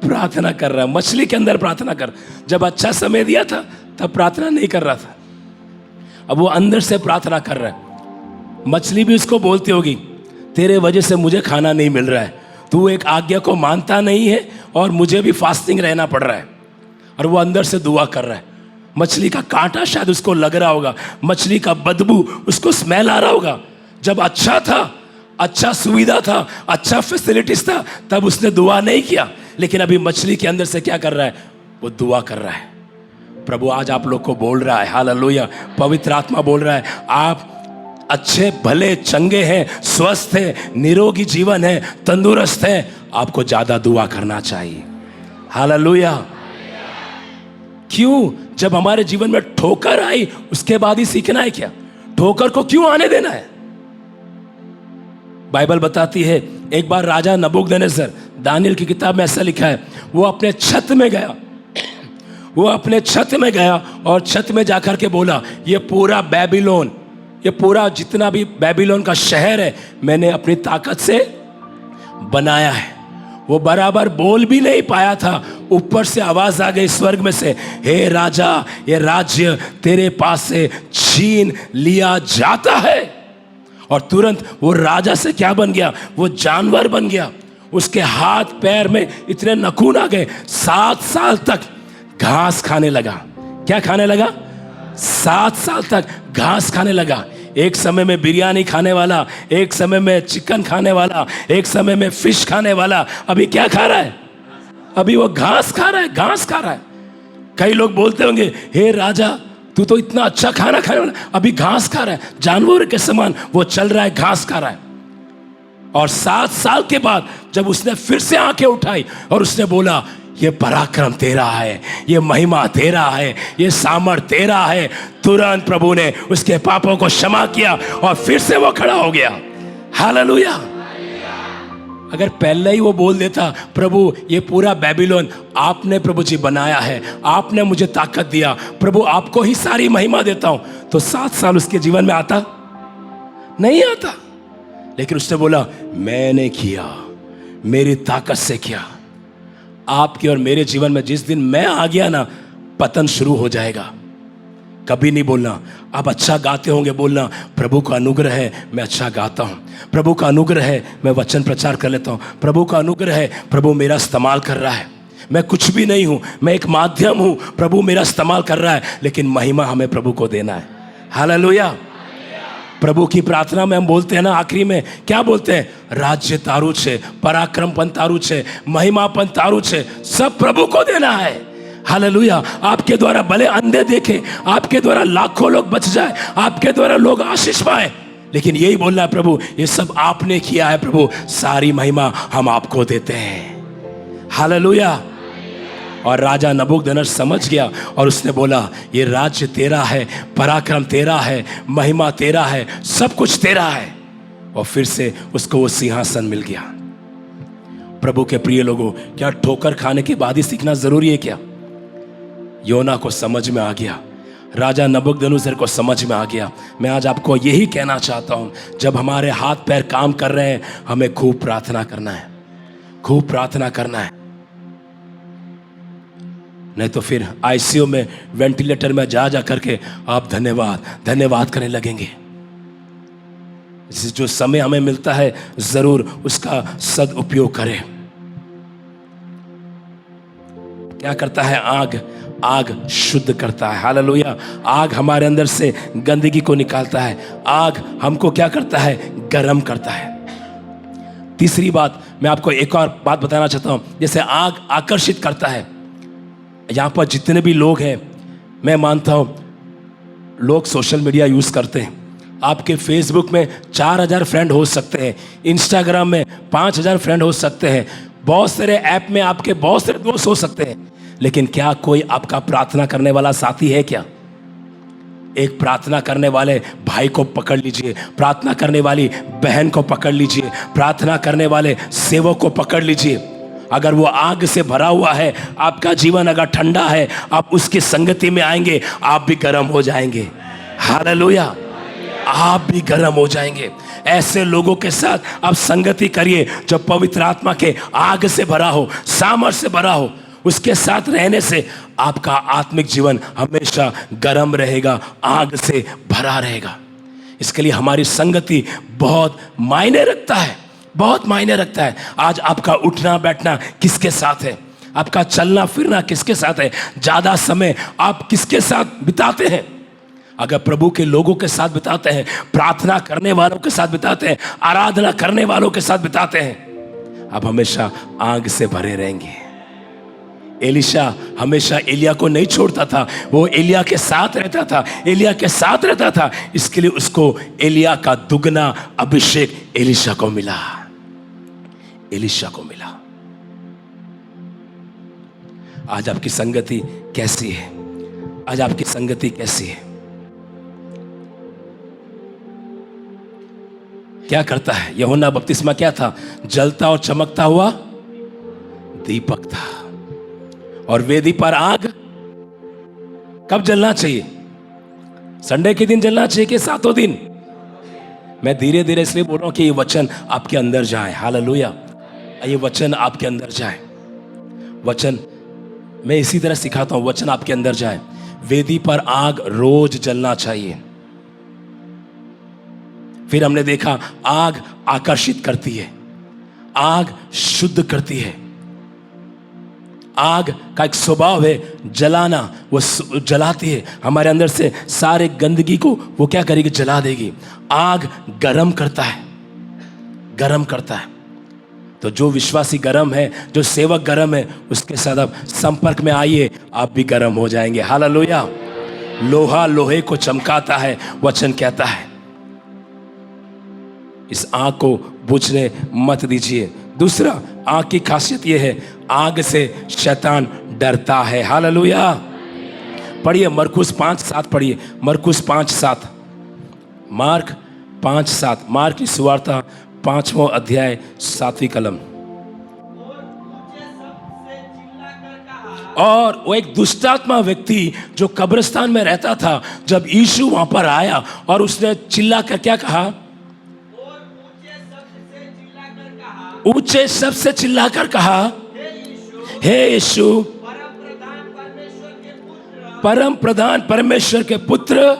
प्रार्थना कर रहा है। मछली के अंदर प्रार्थना कर। जब अच्छा समय दिया था तब प्रार्थना नहीं कर रहा था, अब वो अंदर से प्रार्थना कर रहा है। मछली भी उसको बोलती होगी, तेरे वजह से मुझे खाना नहीं मिल रहा है, तू एक आज्ञा को मानता नहीं है और मुझे भी फास्टिंग रहना पड़ रहा है। और वो अंदर से दुआ कर रहा है। मछली का कांटा शायद उसको लग रहा होगा, मछली का बदबू उसको स्मेल आ रहा होगा। जब अच्छा था, अच्छा सुविधा था, अच्छा फैसिलिटीज था, तब उसने दुआ नहीं किया। लेकिन अभी मछली के अंदर से क्या कर रहा है? वो दुआ कर रहा है। प्रभु आज आप लोग को बोल रहा है, हालेलुया, पवित्र आत्मा बोल रहा है, आप अच्छे भले चंगे हैं, स्वस्थ हैं, निरोगी जीवन है, तंदुरुस्त है, आपको ज्यादा दुआ करना चाहिए। हालेलुया। क्यों? जब हमारे जीवन में ठोकर आई उसके बाद ही सीखना है क्या? ठोकर को क्यों आने देना है? बाइबल बताती है एक बार राजा नबूकदनेस्सर, दानियल की किताब में ऐसा लिखा है, वो अपने छत में गया, वो अपने छत में गया और छत में जाकर के बोला, ये पूरा बेबीलोन, ये पूरा जितना भी बेबीलोन का शहर है, मैंने अपनी ताकत से बनाया है। वो बराबर बोल भी नहीं पाया था, ऊपर से आवाज आ गई स्वर्ग में से, हे राजा, ये राज्य तेरे पास से छीन लिया जाता है। और तुरंत वो राजा से क्या बन गया? वो जानवर बन गया। उसके हाथ पैर में इतने नखून आ गए, 7 साल तक घास खाने लगा। क्या खाने लगा? 7 साल तक घास खाने लगा। एक समय में बिरयानी खाने वाला, एक समय में चिकन खाने वाला, एक समय में फिश खाने वाला, अभी क्या खा रहा है? अभी वो घास खा रहा है, घास खा रहा है। कई लोग बोलते होंगे, हे राजा, तू तो इतना अच्छा खाना खाने वाला, अभी घास खा रहा है। जानवर के समान वो चल रहा है, घास खा रहा है। और 7 साल के बाद जब उसने फिर से आंखें उठाई और उसने बोला, ये पराक्रम तेरा है, ये महिमा तेरा है, ये सामर्थ तेरा है, तुरंत प्रभु ने उसके पापों को क्षमा किया और फिर से वो खड़ा हो गया। हालेलुया। अगर पहले ही वो बोल देता, प्रभु ये पूरा बेबीलोन आपने प्रभु जी बनाया है, आपने मुझे ताकत दिया, प्रभु आपको ही सारी महिमा देता हूं, तो 7 साल उसके जीवन में आता नहीं आता। लेकिन उसने बोला, मैंने किया, मेरी ताकत से किया। आपके और मेरे जीवन में जिस दिन मैं आ गया ना, पतन शुरू हो जाएगा। कभी नहीं बोलना, आप अच्छा गाते होंगे, बोलना प्रभु का अनुग्रह है, मैं अच्छा गाता हूं, प्रभु का अनुग्रह है, मैं वचन प्रचार कर लेता हूं, प्रभु का अनुग्रह है, प्रभु मेरा इस्तेमाल कर रहा है, मैं कुछ भी नहीं हूं, मैं एक माध्यम हूं, प्रभु मेरा इस्तेमाल कर रहा है। लेकिन महिमा हमें प्रभु को देना है। हालेलुया। प्रभु की प्रार्थना में हम बोलते हैं ना, आखिरी में क्या बोलते हैं? राज्य तारू छे, पराक्रमपन तारू छे, महिमापन तारू छे, सब प्रभु को देना है। हालेलुया। आपके द्वारा भले अंधे देखे, आपके द्वारा लाखों लोग बच जाए, आपके द्वारा लोग आशीष पाए, लेकिन यही बोलना है, प्रभु ये सब आपने किया है, प्रभु सारी महिमा हम आपको देते हैं। हालेलुया। और राजा नबूकदनेस्सर समझ गया और उसने बोला, ये राज्य तेरा है, पराक्रम तेरा है, महिमा तेरा है, सब कुछ तेरा है। और फिर से उसको वो सिंहासन मिल गया। प्रभु के प्रिय लोगों, क्या ठोकर खाने के बाद ही सीखना जरूरी है क्या? योना को समझ में आ गया, राजा नबूकदनेस्सर को समझ में आ गया। मैं आज आपको यही कहना चाहता हूं, जब हमारे हाथ पैर काम कर रहे हैं, हमें खूब प्रार्थना करना है, खूब प्रार्थना करना है। नहीं तो फिर आईसीयू में, वेंटिलेटर में जा करके आप धन्यवाद धन्यवाद करने लगेंगे। जो समय हमें मिलता है, जरूर उसका सदुपयोग करें। क्या करता है आग? आग शुद्ध करता है। हालेलुया। आग हमारे अंदर से गंदगी को निकालता है। आग हमको क्या करता है? गर्म करता है। तीसरी बात, मैं आपको एक और बात बताना चाहता हूं। जैसे आग आकर्षित करता है, यहाँ पर जितने भी लोग हैं, मैं मानता हूँ लोग सोशल मीडिया यूज़ करते हैं। आपके फेसबुक में 4000 फ्रेंड हो सकते हैं, इंस्टाग्राम में 5000 फ्रेंड हो सकते हैं, बहुत सारे ऐप में आपके बहुत सारे दोस्त हो सकते हैं, लेकिन क्या कोई आपका प्रार्थना करने वाला साथी है क्या? एक प्रार्थना करने वाले भाई को पकड़ लीजिए, प्रार्थना करने वाली बहन को पकड़ लीजिए, प्रार्थना करने वाले सेवक को पकड़ लीजिए। अगर वो आग से भरा हुआ है, आपका जीवन अगर ठंडा है, आप उसकी संगति में आएंगे, आप भी गर्म हो जाएंगे। हालेलुया। आप भी गर्म हो जाएंगे। ऐसे लोगों के साथ आप संगति करिए जो पवित्र आत्मा के आग से भरा हो, सामर्थ से भरा हो। उसके साथ रहने से आपका आत्मिक जीवन हमेशा गर्म रहेगा, आग से भरा रहेगा। इसके लिए हमारी संगति बहुत मायने रखता है, बहुत मायने रखता है। आज आपका उठना बैठना किसके साथ है? आपका चलना फिरना किसके साथ है? ज्यादा समय आप किसके साथ बिताते हैं? अगर प्रभु के लोगों के साथ बिताते हैं, प्रार्थना करने वालों के साथ बिताते हैं, आराधना करने वालों के साथ बिताते हैं, आप हमेशा आग से भरे रहेंगे। एलिशा हमेशा एलिया को नहीं छोड़ता था, वो एलिया के साथ रहता था, एलिया के साथ रहता था। इसके लिए उसको एलिया का दुगना अभिषेक एलिशा को मिला, एलिशा को मिला। आज आपकी संगति कैसी है? आज आपकी संगति कैसी है? क्या करता है? यूहन्ना बपतिस्मा क्या था? जलता और चमकता हुआ दीपक था, और वेदी पर आग कब जलना चाहिए? संडे के दिन जलना चाहिए कि 7 दिन? मैं धीरे धीरे इसलिए बोल रहा हूं कि ये वचन आपके अंदर जाए। हालेलुया। ये वचन आपके अंदर जाए, वचन मैं इसी तरह सिखाता हूं, वचन आपके अंदर जाए। वेदी पर आग रोज जलना चाहिए। फिर हमने देखा आग आकर्षित करती है, आग शुद्ध करती है। आग का एक स्वभाव है जलाना, वो जलाती है हमारे अंदर से सारे गंदगी को, वो क्या करेगी? जला देगी। आग गरम करता है, गरम करता है। तो जो विश्वासी गरम है, जो सेवक गरम है, उसके साथ आप संपर्क में आइए, आप भी गरम हो जाएंगे। हालेलुया। लोहा लोहे को चमकाता है, वचन कहता है। इस आग को बुझने मत दीजिए। दूसरा, आग की खासियत यह है, आग से शैतान डरता है। हालेलुया। पढ़िए मरकुस 5:7 पढ़िए, मरकुस 5:7, मार्क 5:7, मार्क की सुवार्ता 5वां अध्याय 7वीं कलम। और वो एक दुष्टात्मा व्यक्ति जो कब्रिस्तान में रहता था, जब यीशु वहां पर आया और उसने चिल्ला कर क्या कहा? ऊंचे शब्द से चिल्लाकर कहा, हे यीशु, परम प्रधान परमेश्वर के पुत्र,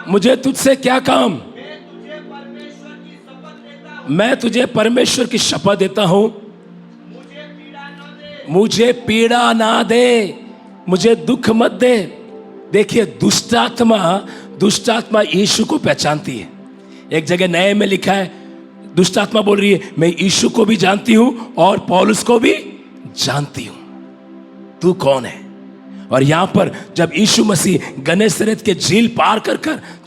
मुझे तुझसे क्या काम? मैं तुझे परमेश्वर की शपथ देता हूं, मुझे पीड़ा ना दे, मुझे दुख मत दे। देखिए दुष्टात्मा यीशु को पहचानती है। एक जगह नए में लिखा है, दुष्टात्मा बोल रही है, मैं यीशु को भी जानती हूं और पौलुस को भी जानती हूं, तू कौन है? और यहां पर जब यीशु मसीह गन्नेसरेत के झील पार कर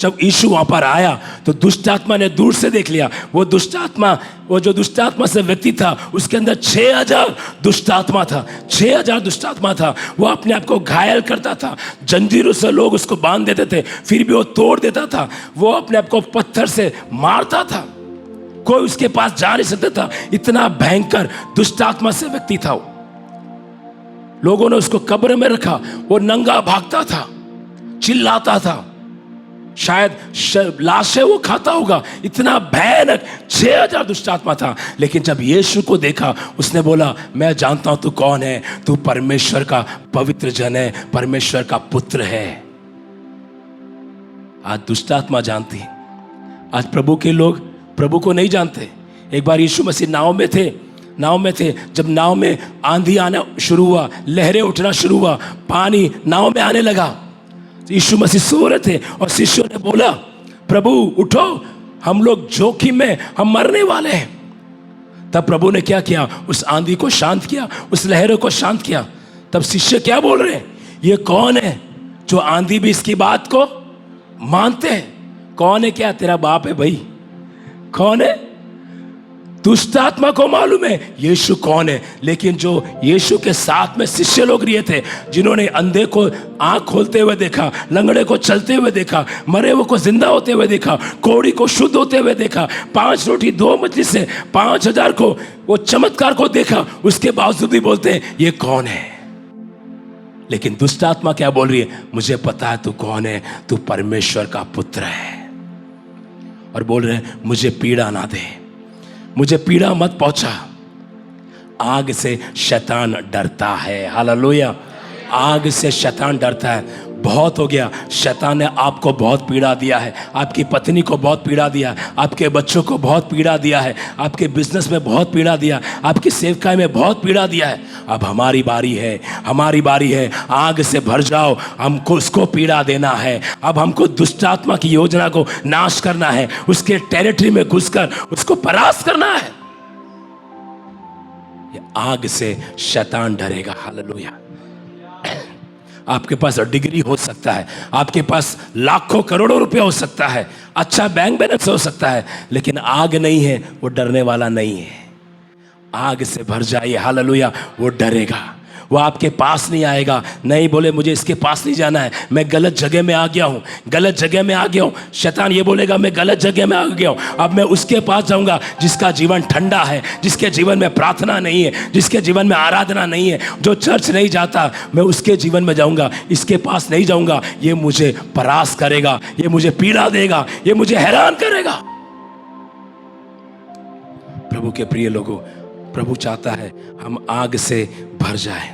जब यीशु वहां पर आया, तो दुष्टात्मा ने दूर से देख लिया। वो जो दुष्टात्मा से व्यक्ति था, उसके अंदर 6000 दुष्टात्मा था, 6000 दुष्टात्मा था। वो अपने आप को घायल करता था, जंजीरों से लोग उसको बांध देते थे, फिर भी वो तोड़ देता था। वो अपने आप को पत्थर से मारता था, कोई उसके पास जा नहीं सकता था। इतना भयंकर दुष्टात्मा से व्यक्ति था वो। लोगों ने उसको कब्र में रखा, वो नंगा भागता था, चिल्लाता था, शायद लाशें वो खाता होगा। इतना भयानक 6000 दुष्टात्मा था। लेकिन जब यीशु को देखा, उसने बोला, मैं जानता हूं तू कौन है, तू परमेश्वर का पवित्र जन है, परमेश्वर का पुत्र है। आज दुष्टात्मा जानती, आज प्रभु के लोग प्रभु को नहीं जानते। एक बार यीशु मसीह नाव में थे, जब नाव में आंधी आना शुरू हुआ, लहरें उठना शुरू हुआ, पानी नाव में आने लगा, यीशु मसीह सो रहे थे और शिष्यों ने बोला, प्रभु उठो, हम लोग जोखिम में, हम मरने वाले हैं। तब प्रभु ने क्या किया? उस आंधी को शांत किया, उस लहरों को शांत किया। तब शिष्य क्या बोल रहे हैं? ये कौन है जो आंधी भी इसकी बात को मानते हैं? कौन है? क्या तेरा बाप है भाई? कौन है? दुष्टात्मा को मालूम है यीशु कौन है। लेकिन जो यीशु के साथ में शिष्य लोग रहे थे, जिन्होंने अंधे को आंख खोलते हुए देखा, लंगड़े को चलते हुए देखा, मरे हुए को जिंदा होते हुए देखा, कोढ़ी को शुद्ध होते हुए देखा, 5 रोटी 2 मछली से 5000 को वो चमत्कार को देखा, उसके बावजूद भी बोलते हैं ये कौन है? लेकिन दुष्टात्मा क्या बोल रही है? मुझे पता है तू कौन है, तू परमेश्वर का पुत्र है। और बोल रहे हैं मुझे पीड़ा ना दे, मुझे पीड़ा मत पहुंचा। आग से शैतान डरता है। हालेलुया। आग से शैतान डरता है। बहुत हो गया, शैतान ने आपको बहुत पीड़ा दिया है, आपकी पत्नी को बहुत पीड़ा दिया, आपके बच्चों को बहुत पीड़ा दिया है, आपके बिजनेस में बहुत पीड़ा दिया, आपकी सेवकाई में बहुत पीड़ा दिया है। अब हमारी बारी है, आग से भर जाओ, हमको उसको पीड़ा देना है। अब हमको दुष्टात्मा की योजना को नाश करना है, उसके टेरिटरी में घुसकर उसको परास्त करना है। ये आग से शैतान डरेगा। हालेलुया। आपके पास डिग्री हो सकता है, आपके पास लाखों करोड़ों रुपया हो सकता है, अच्छा बैंक बैलेंस हो सकता है, लेकिन आग नहीं है, वो डरने वाला नहीं है। आग से भर जाइए। हालेलुया। वो डरेगा, वो आपके पास नहीं आएगा। नहीं बोले मुझे इसके पास नहीं जाना है, मैं गलत जगह में आ गया हूँ, गलत जगह में आ गया हूँ। शैतान ये बोलेगा मैं गलत जगह में आ गया हूँ, अब मैं उसके पास जाऊँगा जिसका जीवन ठंडा है, जिसके जीवन में प्रार्थना नहीं है, जिसके जीवन में आराधना नहीं है, जो चर्च नहीं जाता, मैं उसके जीवन में जाऊँगा, इसके पास नहीं जाऊँगा। ये मुझे परास्त करेगा, ये मुझे पीड़ा देगा, ये मुझे हैरान करेगा। प्रभु प्रभु के प्रिय लोगों, प्रभु चाहता है हम आग से भर जाए।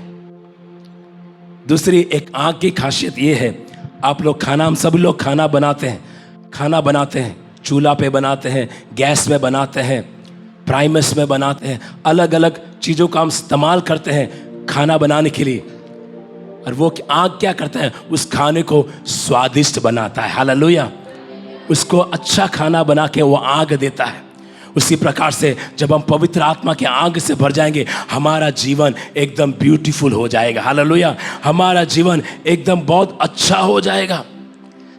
दूसरी एक आग की खासियत ये है, आप लोग खाना, हम सभी लोग खाना बनाते हैं, चूल्हा पे बनाते हैं, गैस में बनाते हैं, प्राइमस में बनाते हैं, अलग अलग चीज़ों का हम इस्तेमाल करते हैं खाना बनाने के लिए। और वो आग क्या करता है, उस खाने को स्वादिष्ट बनाता है। हालेलुया। उसको अच्छा खाना बना के वो आग देता है। उसी प्रकार से जब हम पवित्र आत्मा के आग से भर जाएंगे, हमारा जीवन एकदम ब्यूटीफुल हो जाएगा। हालेलुया। हमारा जीवन एकदम बहुत अच्छा हो जाएगा।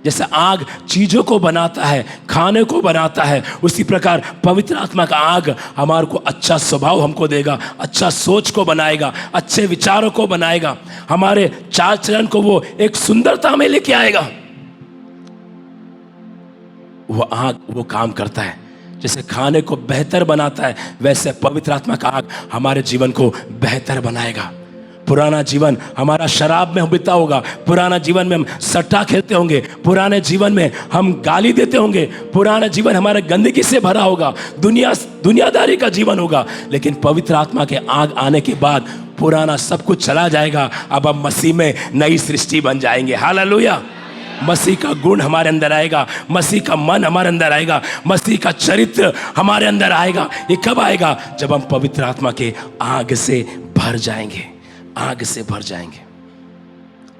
जैसे आग चीज़ों को बनाता है, खाने को बनाता है, उसी प्रकार पवित्र आत्मा का आग हमारे को अच्छा स्वभाव हमको देगा, अच्छा सोच को बनाएगा, अच्छे विचारों को बनाएगा, हमारे चाल चलन को वो एक सुंदरता में लेके आएगा। वो आग वो काम करता है। जैसे खाने को बेहतर बनाता है, वैसे पवित्र आत्मा का आग हमारे जीवन को बेहतर बनाएगा। पुराना जीवन हमारा शराब में बीता होगा, पुराना जीवन में हम सट्टा खेलते होंगे, पुराने जीवन में हम गाली देते होंगे, पुराना जीवन हमारा गंदगी से भरा होगा, दुनियादारी का जीवन होगा। लेकिन पवित्र आत्मा के आग आने के बाद पुराना सब कुछ चला जाएगा। अब हम मसीह में नई सृष्टि बन जाएंगे। हालेलुया। मसीह का गुण हमारे अंदर आएगा, मसीह का मन हमारे अंदर आएगा, मसीह का चरित्र हमारे अंदर आएगा। ये कब आएगा? जब हम पवित्र आत्मा के आग से भर जाएंगे, आग से भर जाएंगे।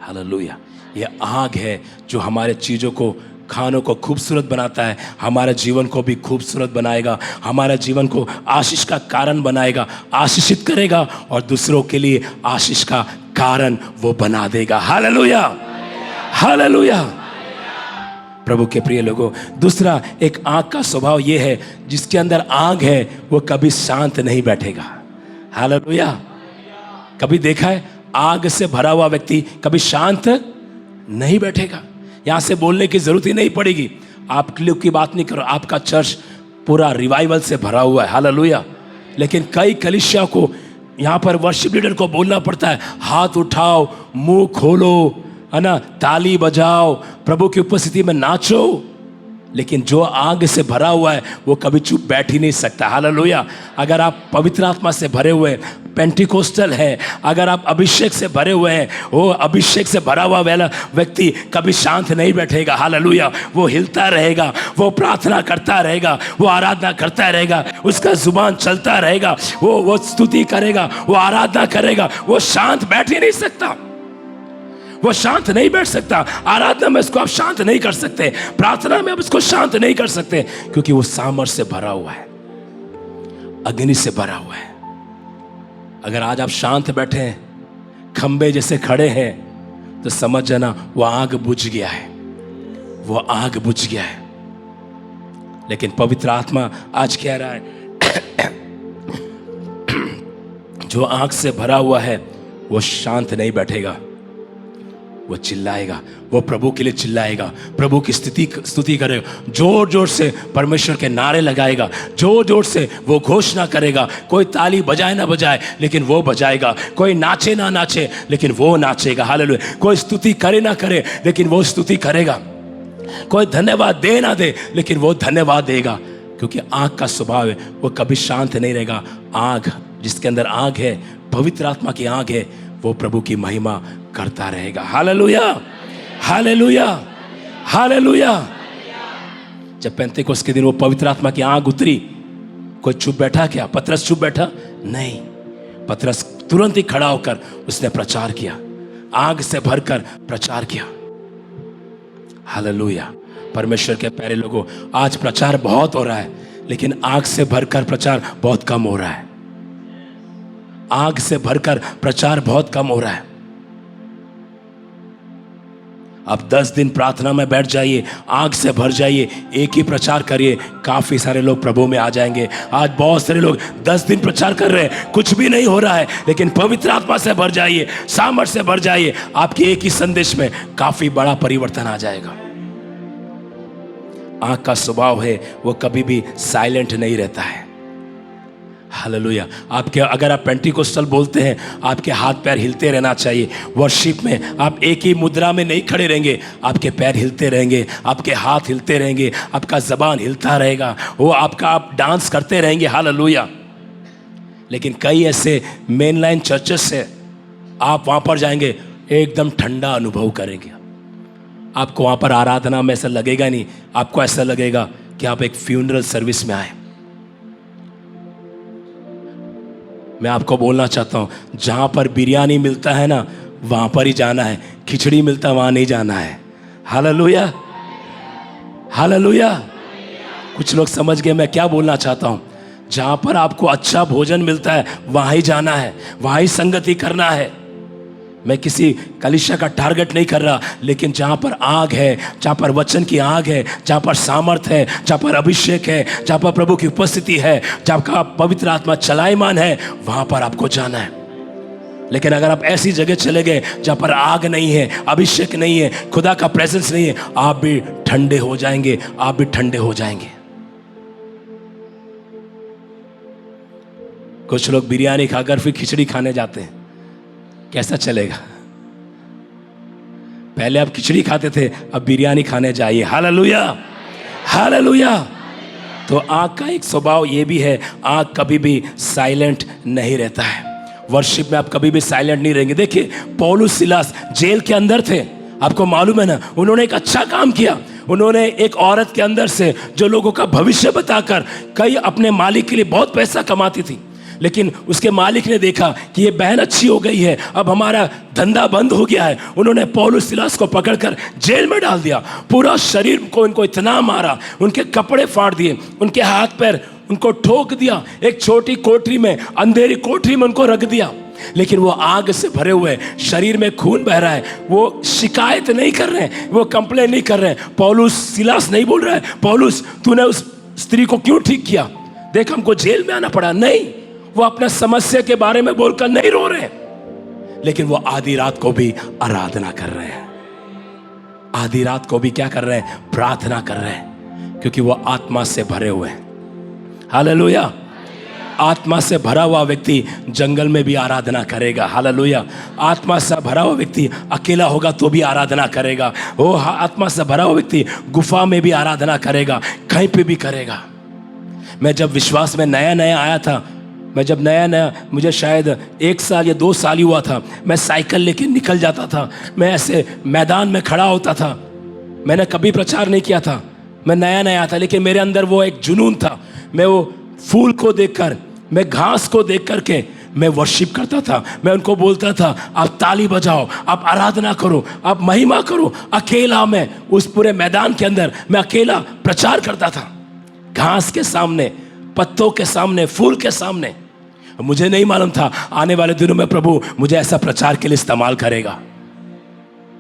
हालेलुया। ये आग है जो हमारे चीज़ों को, खानों को खूबसूरत बनाता है, हमारे जीवन को भी खूबसूरत बनाएगा, हमारे जीवन को आशीष का कारण बनाएगा, आशीषित करेगा और दूसरों के लिए आशीष का कारण वो बना देगा। Hallelujah, hallelujah. प्रभु के प्रिय लोगों, दूसरा एक आग का स्वभाव ये है, जिसके अंदर आग है वो कभी शांत नहीं बैठेगा। हालेलुया। कभी देखा है आग से भरा हुआ व्यक्ति कभी शांत नहीं बैठेगा। यहां से बोलने की जरूरत ही नहीं पड़ेगी, आप लोग की बात नहीं करो, आपका चर्च पूरा रिवाइवल से भरा हुआ है। हालेलुया। लेकिन कई कलीसिया को यहां पर वर्शिप लीडर को बोलना पड़ता है, हाथ उठाओ, मुंह खोलो, है ना, ताली बजाओ, प्रभु की उपस्थिति में नाचो। लेकिन जो आग से भरा हुआ है वो कभी चुप बैठ ही नहीं सकता। हालेलुया। अगर आप पवित्र आत्मा से भरे हुए पेंटिकोस्टल है, अगर आप अभिषेक से भरे हुए हैं, वो अभिषेक से भरा हुआ वाला व्यक्ति कभी शांत नहीं बैठेगा। हालेलुया। वो हिलता रहेगा, वो प्रार्थना करता रहेगा, वो आराधना करता रहेगा, उसका जुबान चलता रहेगा, वो स्तुति करेगा, वो आराधना करेगा, वो शांत बैठ ही नहीं सकता। वो शांत नहीं बैठ सकता। आराधना में इसको आप शांत नहीं कर सकते, प्रार्थना में आप इसको शांत नहीं कर सकते, क्योंकि वो सामर्थ से भरा हुआ है, अग्नि से भरा हुआ है। अगर आज आप शांत बैठे हैं, खंबे जैसे खड़े हैं, तो समझ जाना वो आग बुझ गया है, वो आग बुझ गया है। लेकिन पवित्र आत्मा आज कह रहा है जो आग से भरा हुआ है वो शांत नहीं बैठेगा, वो चिल्लाएगा, वो प्रभु के लिए चिल्लाएगा, प्रभु की स्तुति करेगा, जोर जोर से परमेश्वर के नारे लगाएगा, जोर जोर से वो घोषणा करेगा। कोई ताली बजाए ना बजाए, लेकिन वो बजाएगा। कोई नाचे ना नाचे, लेकिन वो नाचेगा। हालेलुया। कोई स्तुति करे ना करे, लेकिन वो स्तुति करेगा। कोई धन्यवाद दे ना दे, लेकिन वो धन्यवाद देगा, क्योंकि आग का स्वभाव है, वो कभी शांत नहीं रहेगा। आग, जिसके अंदर आग है, पवित्र आत्मा की आग है, वो प्रभु की महिमा करता रहेगा। Hallelujah, hallelujah, hallelujah. जब पेंतेकोस्त के दिन वो पवित्र आत्मा की आग उतरी, कोई चुप बैठा क्या? पतरस चुप बैठा? नहीं। पतरस तुरंत ही खड़ा होकर उसने प्रचार किया, आग से भरकर प्रचार किया। हालेलुया। परमेश्वर के प्यारे लोगों, आज प्रचार बहुत हो रहा है, लेकिन आग से भरकर प्रचार बहुत कम हो रहा है। आग से भरकर प्रचार बहुत कम हो रहा है। आप 10 दिन प्रार्थना में बैठ जाइए, आग से भर जाइए, एक ही प्रचार करिए, काफी सारे लोग प्रभु में आ जाएंगे। आज बहुत सारे लोग 10 दिन प्रचार कर रहे हैं, कुछ भी नहीं हो रहा है, लेकिन पवित्र आत्मा से भर जाइए, सामर्थ से भर जाइए, आपके एक ही संदेश में काफी बड़ा परिवर्तन आ जाएगा। आग का स्वभाव है, वो कभी भी साइलेंट नहीं रहता है। हालेलुया। आपके, अगर आप पेंटिकोस्टल बोलते हैं, आपके हाथ पैर हिलते रहना चाहिए। वर्शिप में आप एक ही मुद्रा में नहीं खड़े रहेंगे, आपके पैर हिलते रहेंगे, आपके हाथ हिलते रहेंगे, आपका जबान हिलता रहेगा, वो आपका आप डांस करते रहेंगे। हालेलुया। लेकिन कई ऐसे मेन लाइन चर्चेस से आप वहाँ पर जाएंगे एकदम ठंडा अनुभव करेंगे। आपको वहाँ पर आराधना में ऐसा लगेगा नहीं, आपको ऐसा लगेगा कि आप एक फ्यूनरल सर्विस में आए। मैं आपको बोलना चाहता हूँ, जहाँ पर बिरयानी मिलता है ना वहाँ पर ही जाना है, खिचड़ी मिलता है वहाँ नहीं जाना है। Hallelujah, hallelujah. कुछ लोग समझ गए मैं क्या बोलना चाहता हूँ। जहाँ पर आपको अच्छा भोजन मिलता है वहाँ ही जाना है, वहाँ ही संगति करना है। मैं किसी कलीसिया का टारगेट नहीं कर रहा, लेकिन जहाँ पर आग है, जहाँ पर वचन की आग है, जहाँ पर सामर्थ है, जहाँ पर अभिषेक है, जहाँ पर प्रभु की उपस्थिति है, जहाँ का पवित्र आत्मा चलायमान है, वहाँ पर आपको जाना है। लेकिन अगर आप ऐसी जगह चले गए जहाँ पर आग नहीं है, अभिषेक नहीं है, खुदा का प्रेजेंस नहीं है, आप भी ठंडे हो जाएंगे, आप भी ठंडे हो जाएंगे। कुछ लोग बिरयानी खाकर फिर खिचड़ी खाने जाते हैं, कैसा चलेगा? पहले आप खिचड़ी खाते थे, अब बिरयानी खाने जाइए। Hallelujah, hallelujah. तो आग का एक स्वभाव ये भी है, आग कभी भी साइलेंट नहीं रहता है। वर्शिप में आप कभी भी साइलेंट नहीं रहेंगे। देखिए पौलुस सिलास जेल के अंदर थे, आपको मालूम है ना, उन्होंने एक अच्छा काम किया। उन्होंने एक औरत के अंदर से जो लोगों का भविष्य बताकर, कई अपने मालिक के लिए बहुत पैसा कमाती थी, लेकिन उसके मालिक ने देखा कि ये बहन अच्छी हो गई है, अब हमारा धंधा बंद हो गया है। उन्होंने पौलुस सिलास को पकड़कर जेल में डाल दिया। पूरा शरीर को इनको इतना मारा, उनके कपड़े फाड़ दिए, उनके हाथ पैर उनको ठोक दिया, एक छोटी कोठरी में, अंधेरी कोठरी में उनको रख दिया। लेकिन वो आग से भरे हुए, शरीर में खून बह रहा है, वो शिकायत नहीं कर रहे हैं, वो कंप्लेन नहीं कर रहे हैं। पौलुस सिलास नहीं बोल रहा है, पौलुस तूने उस स्त्री को क्यों ठीक किया, देख हमको जेल में आना पड़ा। नहीं, वो अपना समस्या के बारे में बोलकर नहीं रो रहे, लेकिन वो आधी रात को भी आराधना कर रहे हैं। आधी रात को भी क्या कर रहे हैं? प्रार्थना कर रहे हैं, क्योंकि वो आत्मा से भरे हुए हैं। हालेलुया। आत्मा से भरा हुआ व्यक्ति जंगल में भी आराधना करेगा। हालेलुया। आत्मा से भरा हुआ व्यक्ति अकेला होगा तो भी आराधना करेगा। वो आत्मा से भरा हुआ व्यक्ति गुफा में भी आराधना करेगा, कहीं पे भी करेगा। मैं जब विश्वास में नया नया आया था, मैं जब नया मुझे शायद 1 साल या 2 साल ही हुआ था, मैं साइकिल लेके निकल जाता था, मैं ऐसे मैदान में खड़ा होता था। मैंने कभी प्रचार नहीं किया था, मैं नया नया था, लेकिन मेरे अंदर वो एक जुनून था। मैं वो फूल को देखकर, मैं घास को देख करके मैं वर्शिप करता था। मैं उनको बोलता था आप ताली बजाओ, आप आराधना करो, आप महिमा करो। अकेला मैं उस पूरे मैदान के अंदर मैं अकेला प्रचार करता था, घास के सामने, पत्तों के सामने, फूल के सामने। मुझे नहीं मालूम था आने वाले दिनों में प्रभु मुझे ऐसा प्रचार के लिए इस्तेमाल करेगा।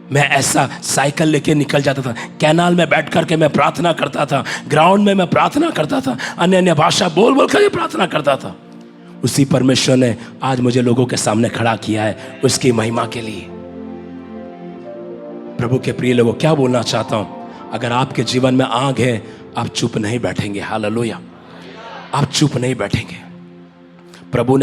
मैं ऐसा साइकिल लेके निकल जाता था, कैनाल में बैठ करके मैं प्रार्थना करता था, ग्राउंड में मैं प्रार्थना करता था, अन्य अन्य भाषा बोल बोल कर प्रार्थना करता था। उसी परमेश्वर ने आज मुझे लोगों के सामने खड़ा किया है उसकी महिमा के लिए। प्रभु के प्रिय लोगों, क्या बोलना चाहता हूं, अगर आपके जीवन में आग है, आप चुप नहीं बैठेंगे। हालेलुया, आप चुप नहीं बैठेंगे। प्रभु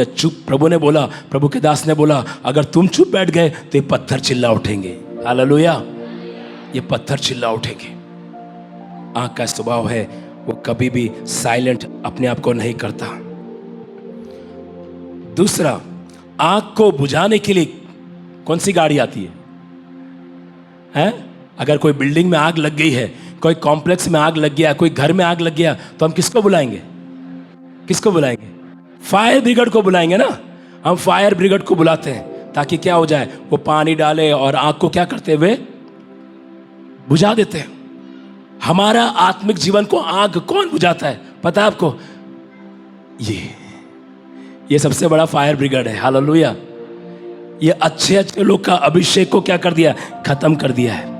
ने बोला, प्रभु के दास ने बोला, अगर तुम चुप बैठ गए तो ये पत्थर चिल्ला उठेंगे। हालेलुया, ये पत्थर चिल्ला उठेंगे। आग का स्वभाव है, वो कभी भी साइलेंट अपने आप को नहीं करता। दूसरा, आग को बुझाने के लिए कौन सी गाड़ी आती है? अगर कोई बिल्डिंग में आग लग गई है, कोई कॉम्प्लेक्स में आग लग गया, कोई घर में आग लग गया, तो हम किसको बुलाएंगे? किसको बुलाएंगे? फायर ब्रिगेड को बुलाएंगे ना। हम फायर ब्रिगेड को बुलाते हैं ताकि क्या हो जाए, वो पानी डाले और आग को क्या करते हुए बुझा देते हैं। हमारा आत्मिक जीवन को आग कौन बुझाता है पता है आपको? ये सबसे बड़ा फायर ब्रिगेड है। हालेलुया। ये अच्छे अच्छे लोग का अभिषेक को क्या कर दिया? खत्म कर दिया है।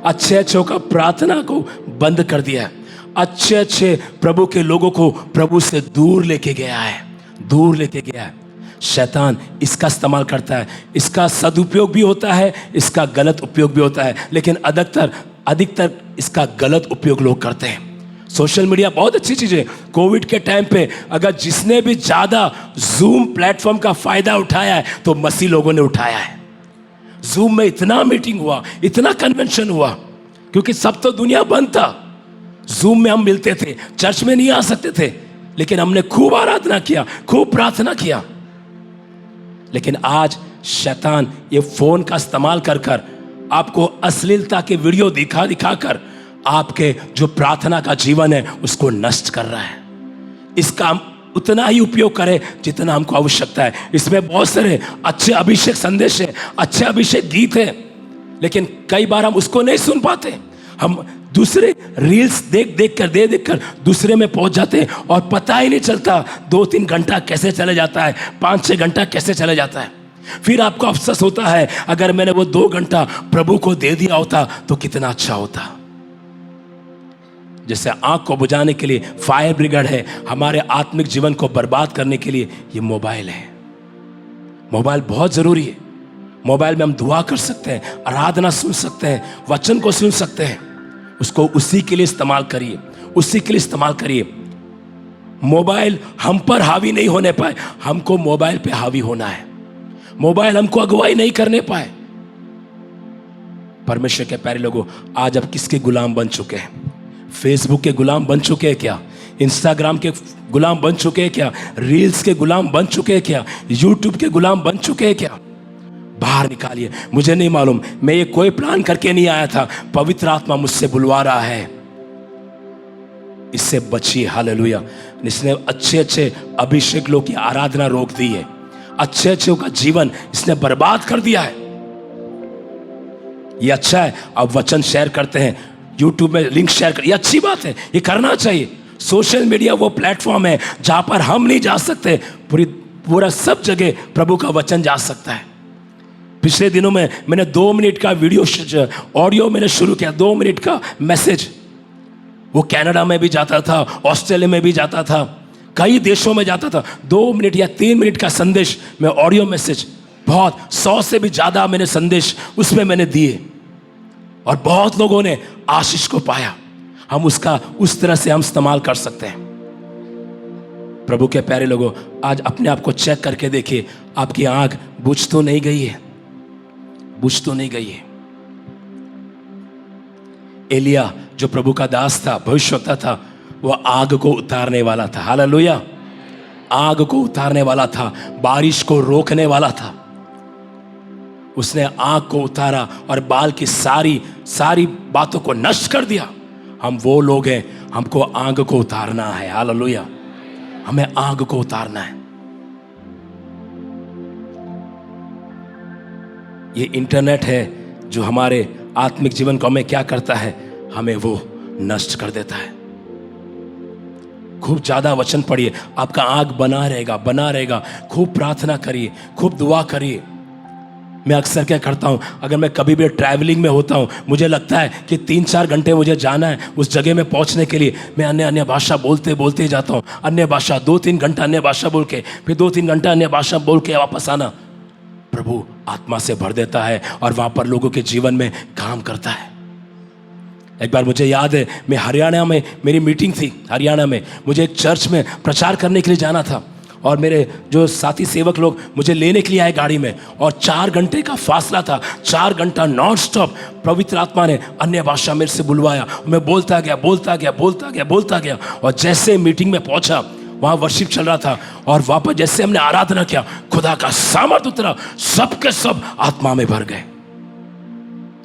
अच्छे अच्छों का प्रार्थना को बंद कर दिया है। अच्छे अच्छे प्रभु के लोगों को प्रभु से दूर लेके गया है, दूर लेके गया है। शैतान इसका इस्तेमाल करता है, इसका सदुपयोग भी होता है, इसका गलत उपयोग भी होता है, लेकिन अधिकतर इसका गलत उपयोग लोग करते हैं। सोशल मीडिया बहुत अच्छी चीज़ है। कोविड के टाइम पे अगर जिसने भी ज़्यादा जूम प्लेटफॉर्म का फायदा उठाया है तो मसीह लोगों ने उठाया है। जूम में इतना मीटिंग हुआ, इतना कन्वेंशन हुआ, क्योंकि सब तो दुनिया बंद था। जूम में हम मिलते थे, चर्च में नहीं आ सकते थे, लेकिन हमने खूब आराधना किया, खूब प्रार्थना किया। लेकिन आज शैतान ये फोन का इस्तेमाल कर कर आपको अश्लीलता के वीडियो दिखा दिखा कर आपके जो प्रार्थना का जीवन है उसको नष्ट कर रहा है। इसका हम उतना ही उपयोग करें जितना हमको आवश्यकता है। इसमें बहुत सारे अच्छे अभिषेक संदेश है, अच्छे अभिषेक गीत है, लेकिन कई बार हम उसको नहीं सुन पाते। हम दूसरे रील्स देख कर दूसरे में पहुंच जाते हैं और पता ही नहीं चलता 2-3 घंटा कैसे चले जाता है, 5-6 घंटा कैसे चले जाता है। फिर आपको अफसोस होता है, अगर मैंने वो 2 घंटा प्रभु को दे दिया होता तो कितना अच्छा होता। जैसे आंख को बुझाने के लिए फायर ब्रिगेड है, हमारे आत्मिक जीवन को बर्बाद करने के लिए ये मोबाइल है। मोबाइल बहुत जरूरी है। मोबाइल में हम दुआ कर सकते हैं, आराधना सुन सकते हैं, वचन को सुन सकते हैं। उसको उसी के लिए इस्तेमाल करिए, उसी के लिए इस्तेमाल करिए। मोबाइल हम पर हावी नहीं होने पाए, हमको मोबाइल पे हावी होना है। मोबाइल हमको अगुवाई नहीं करने पाए। परमेश्वर के प्यारे लोगों, आज आप किसके गुलाम बन चुके हैं? फेसबुक के गुलाम बन चुके हैं क्या? इंस्टाग्राम के गुलाम बन चुके हैं क्या? रील्स के गुलाम बन चुके हैं क्या? यूट्यूब के गुलाम बन चुके हैं क्या? बाहर निकालिए। मुझे नहीं मालूम, मैं ये कोई प्लान करके नहीं आया था, पवित्र आत्मा मुझसे बुलवा रहा है, इससे बचिए। हालेलुया। इसने अच्छे अभिषेक लोग की आराधना रोक दी है, अच्छे का जीवन इसने बर्बाद कर दिया है। ये अच्छा है, अब वचन शेयर करते हैं, यूट्यूब में लिंक शेयर कर, ये अच्छी बात है, ये करना चाहिए। सोशल मीडिया वो प्लेटफॉर्म है जहां पर हम नहीं जा सकते, पूरा सब जगह प्रभु का वचन जा सकता है। पिछले दिनों में मैंने 2 मिनट का वीडियो ऑडियो मैंने शुरू किया, 2 मिनट का मैसेज। वो कनाडा में भी जाता था, ऑस्ट्रेलिया में भी जाता था, कई देशों में जाता था। 2 मिनट या 3 मिनट का संदेश में ऑडियो मैसेज, बहुत 100 से भी ज्यादा मैंने संदेश उसमें मैंने दिए और बहुत लोगों ने आशीष को पाया। हम उसका उस तरह से हम इस्तेमाल कर सकते हैं। प्रभु के प्यारे लोगों, आज अपने आप को चेक करके देखिए, आपकी आंख बुझ तो नहीं गई है? बुझ तो नहीं गई है? एलिया जो प्रभु का दास था, भविष्यवक्ता था, वो आग को उतारने वाला था। हालेलुया। आग को उतारने वाला था, बारिश को रोकने वाला था। उसने आग को उतारा और बाल की सारी बातों को नष्ट कर दिया। हम वो लोग हैं, हमको आग को उतारना है। हालेलुया। हमें आग को उतारना है। ये इंटरनेट है जो हमारे आत्मिक जीवन को हमें क्या करता है, हमें वो नष्ट कर देता है। खूब ज्यादा वचन पढ़िए, आपका आग बना रहेगा। खूब प्रार्थना करिए, खूब दुआ करिए। मैं अक्सर क्या करता हूँ, अगर मैं कभी भी ट्रैवलिंग में होता हूँ, मुझे लगता है कि 3-4 घंटे मुझे जाना है उस जगह में पहुँचने के लिए, मैं अन्य भाषा बोलते जाता हूँ। अन्य भाषा 2-3 घंटा अन्य भाषा बोल के, फिर 2-3 घंटा अन्य भाषा बोल के वापस आना। प्रभु आत्मा से भर देता है और वहाँ पर लोगों के जीवन में काम करता है। एक बार मुझे याद है, मैं हरियाणा में, मेरी मीटिंग थी हरियाणा में, मुझे एक चर्च में प्रचार करने के लिए जाना था और मेरे जो साथी सेवक लोग मुझे लेने के लिए आए गाड़ी में, और 4 घंटे का फासला था। 4 घंटा नॉन स्टॉप पवित्र आत्मा ने अन्य भाषा मेरे से बुलवाया। मैं बोलता गया और जैसे मीटिंग में पहुंचा, वहाँ वर्शिप चल रहा था और वापस जैसे हमने आराधना किया, खुदा का सामर्थ उतरा, सबके सब आत्मा में भर गए,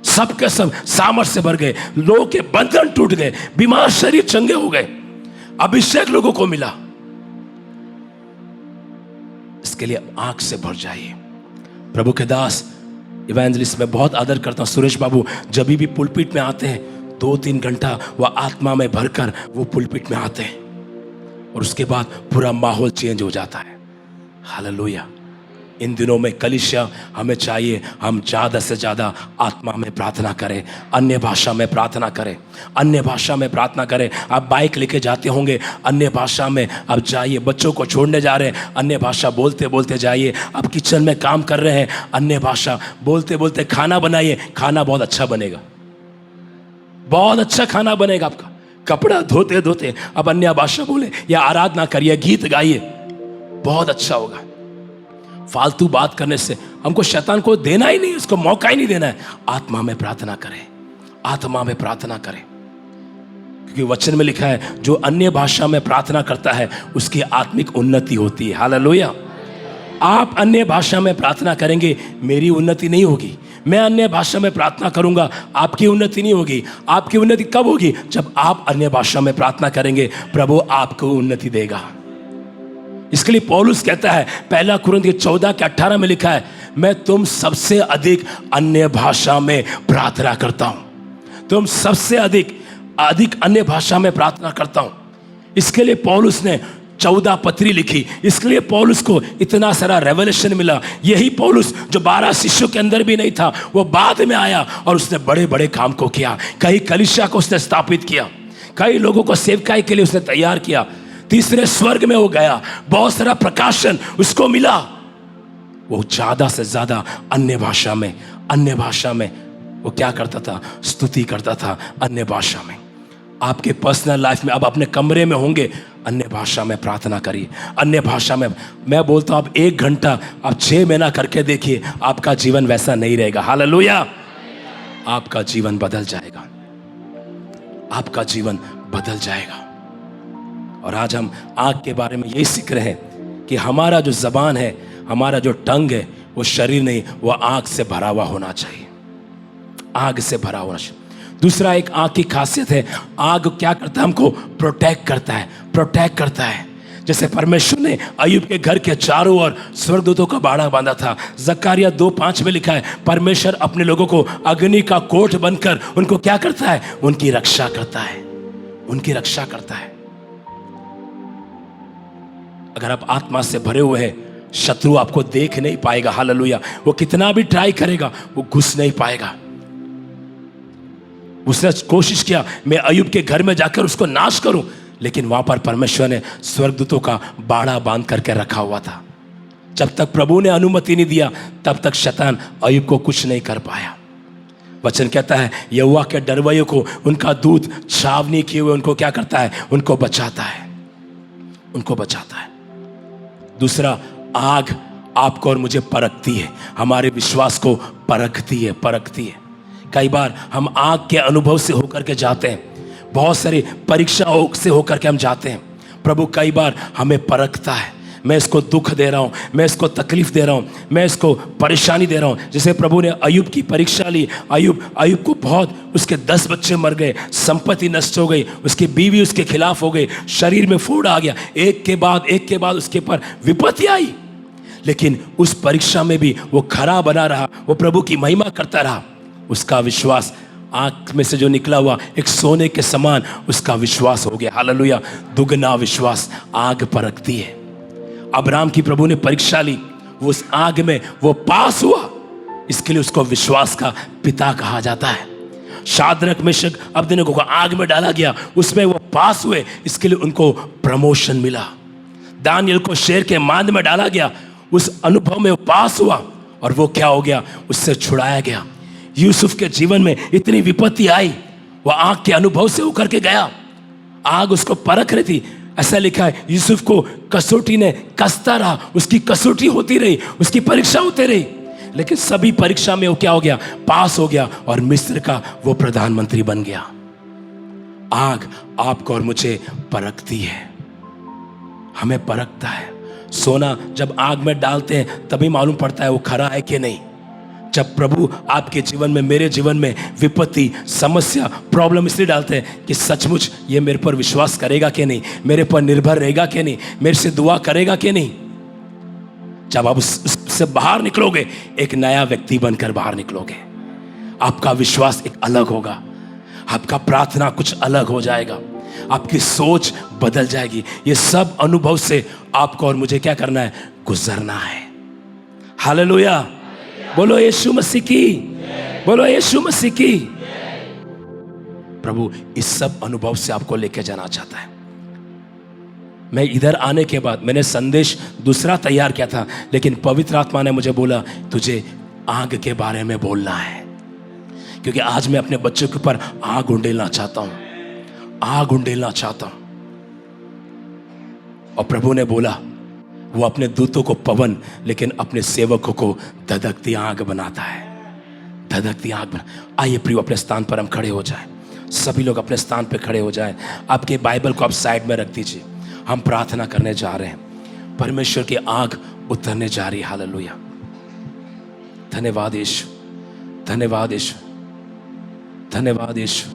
सबके सब सामर्थ से भर गए। लोगों के बंधन टूट गए, बीमार शरीर चंगे हो गए, अभिषेक लोगों को मिला। इसके लिए आंख से भर जाइए। प्रभु के दास इवेंजलिस्ट में बहुत आदर करता हूं, सुरेश बाबू, जब भी पुलपिट में आते हैं 2-3 घंटा वह आत्मा में भरकर वो पुलपिट में आते हैं और उसके बाद पूरा माहौल चेंज हो जाता है। हालेलुया। इन दिनों में कलीसिया हमें चाहिए, हम ज़्यादा से ज़्यादा आत्मा में प्रार्थना करें, अन्य भाषा में प्रार्थना करें, अन्य भाषा में प्रार्थना करें। आप बाइक लेके जाते होंगे, अन्य भाषा में आप जाइए। बच्चों को छोड़ने जा रहे हैं, अन्य भाषा बोलते बोलते जाइए। आप किचन में काम कर रहे हैं, अन्य भाषा बोलते बोलते खाना बनाइए। खाना बहुत अच्छा बनेगा, बहुत अच्छा खाना बनेगा आपका। कपड़ा धोते धोते अब अन्य भाषा बोले या आराधना करिए, गीत गाइए, बहुत अच्छा होगा। फालतू बात करने से हमको शैतान को देना ही नहीं, उसको मौका ही नहीं देना है। आत्मा में प्रार्थना करें, आत्मा में प्रार्थना करें, क्योंकि वचन में लिखा है जो अन्य भाषा में प्रार्थना करता है उसकी आत्मिक उन्नति होती है। हालेलुया। आप अन्य भाषा में प्रार्थना करेंगे, मेरी उन्नति नहीं होगी। मैं अन्य भाषा में प्रार्थना करूंगा, आपकी उन्नति नहीं होगी। आपकी उन्नति कब होगी? जब आप अन्य भाषा में प्रार्थना करेंगे, प्रभु आपको उन्नति देगा। इसके लिए पौलुस कहता है, पहला कुरिन्थियों 14:18 में लिखा है, मैं तुम सबसे अधिक अन्य भाषा में प्रार्थना करता हूं। तुम सबसे अधिक अन्य भाषा में प्रार्थना करता हूं। इसके लिए पौलुस ने 14 पत्री लिखी। इसके लिए पौलुस को इतना सारा रेवलेशन मिला। यही पौलुस जो 12 शिष्यों के अंदर भी नहीं था, वो बाद में आया और उसने बड़े बड़े काम को किया। कई कलीसिया को उसने स्थापित किया, कई लोगों को सेवकाई के लिए उसने तैयार किया। तीसरे स्वर्ग में वो गया, बहुत सारा प्रकाशन उसको मिला। वो ज्यादा से ज्यादा अन्य भाषा में वो क्या करता था? स्तुति करता था अन्य भाषा में। आपके पर्सनल लाइफ में, अब अपने कमरे में होंगे, अन्य भाषा में प्रार्थना करिए। अन्य भाषा में मैं बोलता हूं, आप 1 घंटा, आप 6 महीना करके देखिए, आपका जीवन वैसा नहीं रहेगा। हालेलुया! आपका जीवन बदल जाएगा, आपका जीवन बदल जाएगा। और आज हम आँख के बारे में यही सीख रहे हैं कि हमारा जो जबान है, हमारा जो टंग है, वो शरीर नहीं, वो आँख से भरा हुआ होना चाहिए। आग से भरा होना चाहिए। दूसरा, एक आग की खासियत है, आग क्या करता है? हमको प्रोटेक्ट करता है। जैसे परमेश्वर ने अय्यूब के घर के चारों ओर स्वर्गदूतों का बाड़ा बांधा था। जकरिया 2:5 में लिखा है, परमेश्वर अपने लोगों को अग्नि का कोट बनकर उनको क्या करता है? उनकी रक्षा करता है। अगर आप आत्मा से भरे हुए हैं, शत्रु आपको देख नहीं पाएगा। हालेलुया! वो कितना भी ट्राई करेगा, वो घुस नहीं पाएगा। उसने कोशिश किया, मैं अय्यूब के घर में जाकर उसको नाश करूं, लेकिन वहां पर परमेश्वर ने स्वर्गदूतों का बाड़ा बांध करके रखा हुआ था। जब तक प्रभु ने अनुमति नहीं दिया, तब तक शैतान अय्यूब को कुछ नहीं कर पाया। वचन कहता है, यहोवा के डरवैयों को उनका दूत छावनी किए हुए उनको क्या करता है? उनको बचाता है। दूसरा, आग आपको और मुझे परखती है, हमारे विश्वास को परखती है। कई बार हम आग के अनुभव से होकर के जाते हैं, बहुत सारी परीक्षाओं से होकर के हम जाते हैं। प्रभु कई बार हमें परखता है, मैं इसको दुख दे रहा हूँ, मैं इसको तकलीफ दे रहा हूँ, मैं इसको परेशानी दे रहा हूँ। जैसे प्रभु ने अय्यूब की परीक्षा ली। अय्यूब को बहुत, उसके 10 बच्चे मर गए, संपत्ति नष्ट हो गई, उसकी बीवी उसके खिलाफ हो गई, शरीर में फोड़ आ गया, एक के बाद उसके ऊपर विपत्ति आई। लेकिन उस परीक्षा में भी वो खरा बना रहा, वो प्रभु की महिमा करता रहा। उसका विश्वास, आंख में से जो निकला हुआ एक सोने के समान उसका विश्वास हो गया। हालेलुया! दुगना विश्वास आग परखती है। अब्राहम की प्रभु ने परीक्षा ली, वो उस आग में वो पास हुआ, इसके लिए उसको विश्वास का पिता कहा जाता है। शाद्रक मेशक अबेदनगो को आग में डाला गया, उसमें वो पास हुए, इसके लिए उनको प्रमोशन मिला। दानियल को शेर के मांद में डाला गया, उस अनुभव में वो पास हुआ और वो क्या हो गया? उससे छुड़ाया गया। यूसुफ के जीवन में इतनी विपत्ति आई, वह आग के अनुभव से होकर के गया। आग उसको परख रही थी। ऐसा लिखा है, यूसुफ को कसौटी ने कसता रहा, उसकी कसौटी होती रही, उसकी परीक्षा होती रही, लेकिन सभी परीक्षा में वो क्या हो गया? पास हो गया और मिस्र का वो प्रधानमंत्री बन गया। आग आपको और मुझे परखती है, हमें परखता है। सोना जब आग में डालते हैं तभी मालूम पड़ता है वो खरा है कि नहीं। जब प्रभु आपके जीवन में, मेरे जीवन में विपत्ति, समस्या, प्रॉब्लम इसलिए डालते हैं कि सचमुच ये मेरे पर विश्वास करेगा कि नहीं, मेरे पर निर्भर रहेगा कि नहीं, मेरे से दुआ करेगा कि नहीं। जब आप उससे बाहर निकलोगे, एक नया व्यक्ति बनकर बाहर निकलोगे। आपका विश्वास एक अलग होगा, आपका प्रार्थना कुछ अलग हो जाएगा, आपकी सोच बदल जाएगी। ये सब अनुभव से आपको और मुझे क्या करना है? गुजरना है। हालेलुया! बोलो यीशु मसीह की, बोलो यीशु मसीह की। प्रभु इस सब अनुभव से आपको लेके जाना चाहता है। मैं इधर आने के बाद मैंने संदेश दूसरा तैयार किया था, लेकिन पवित्र आत्मा ने मुझे बोला तुझे आग के बारे में बोलना है, क्योंकि आज मैं अपने बच्चों के ऊपर आग उंडेलना चाहता हूं, आग उंडेलना चाहता हूं। और प्रभु ने बोला वो अपने दूतों को पवन, लेकिन अपने सेवकों को धधकती आग बनाता है, धधकती आग बना। आइए प्रियो, अपने स्थान पर हम खड़े हो जाएं, सभी लोग अपने स्थान पर खड़े हो जाएं। आपके बाइबल को आप साइड में रख दीजिए, हम प्रार्थना करने जा रहे हैं। परमेश्वर की आग उतरने जा रही। हालेलुया। धन्यवाद यीशु, धन्यवाद यीशु, धन्यवाद यीशु।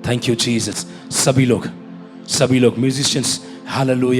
Thank you Jesus. सभी लोग म्यूजिशियंस, हालेलुया।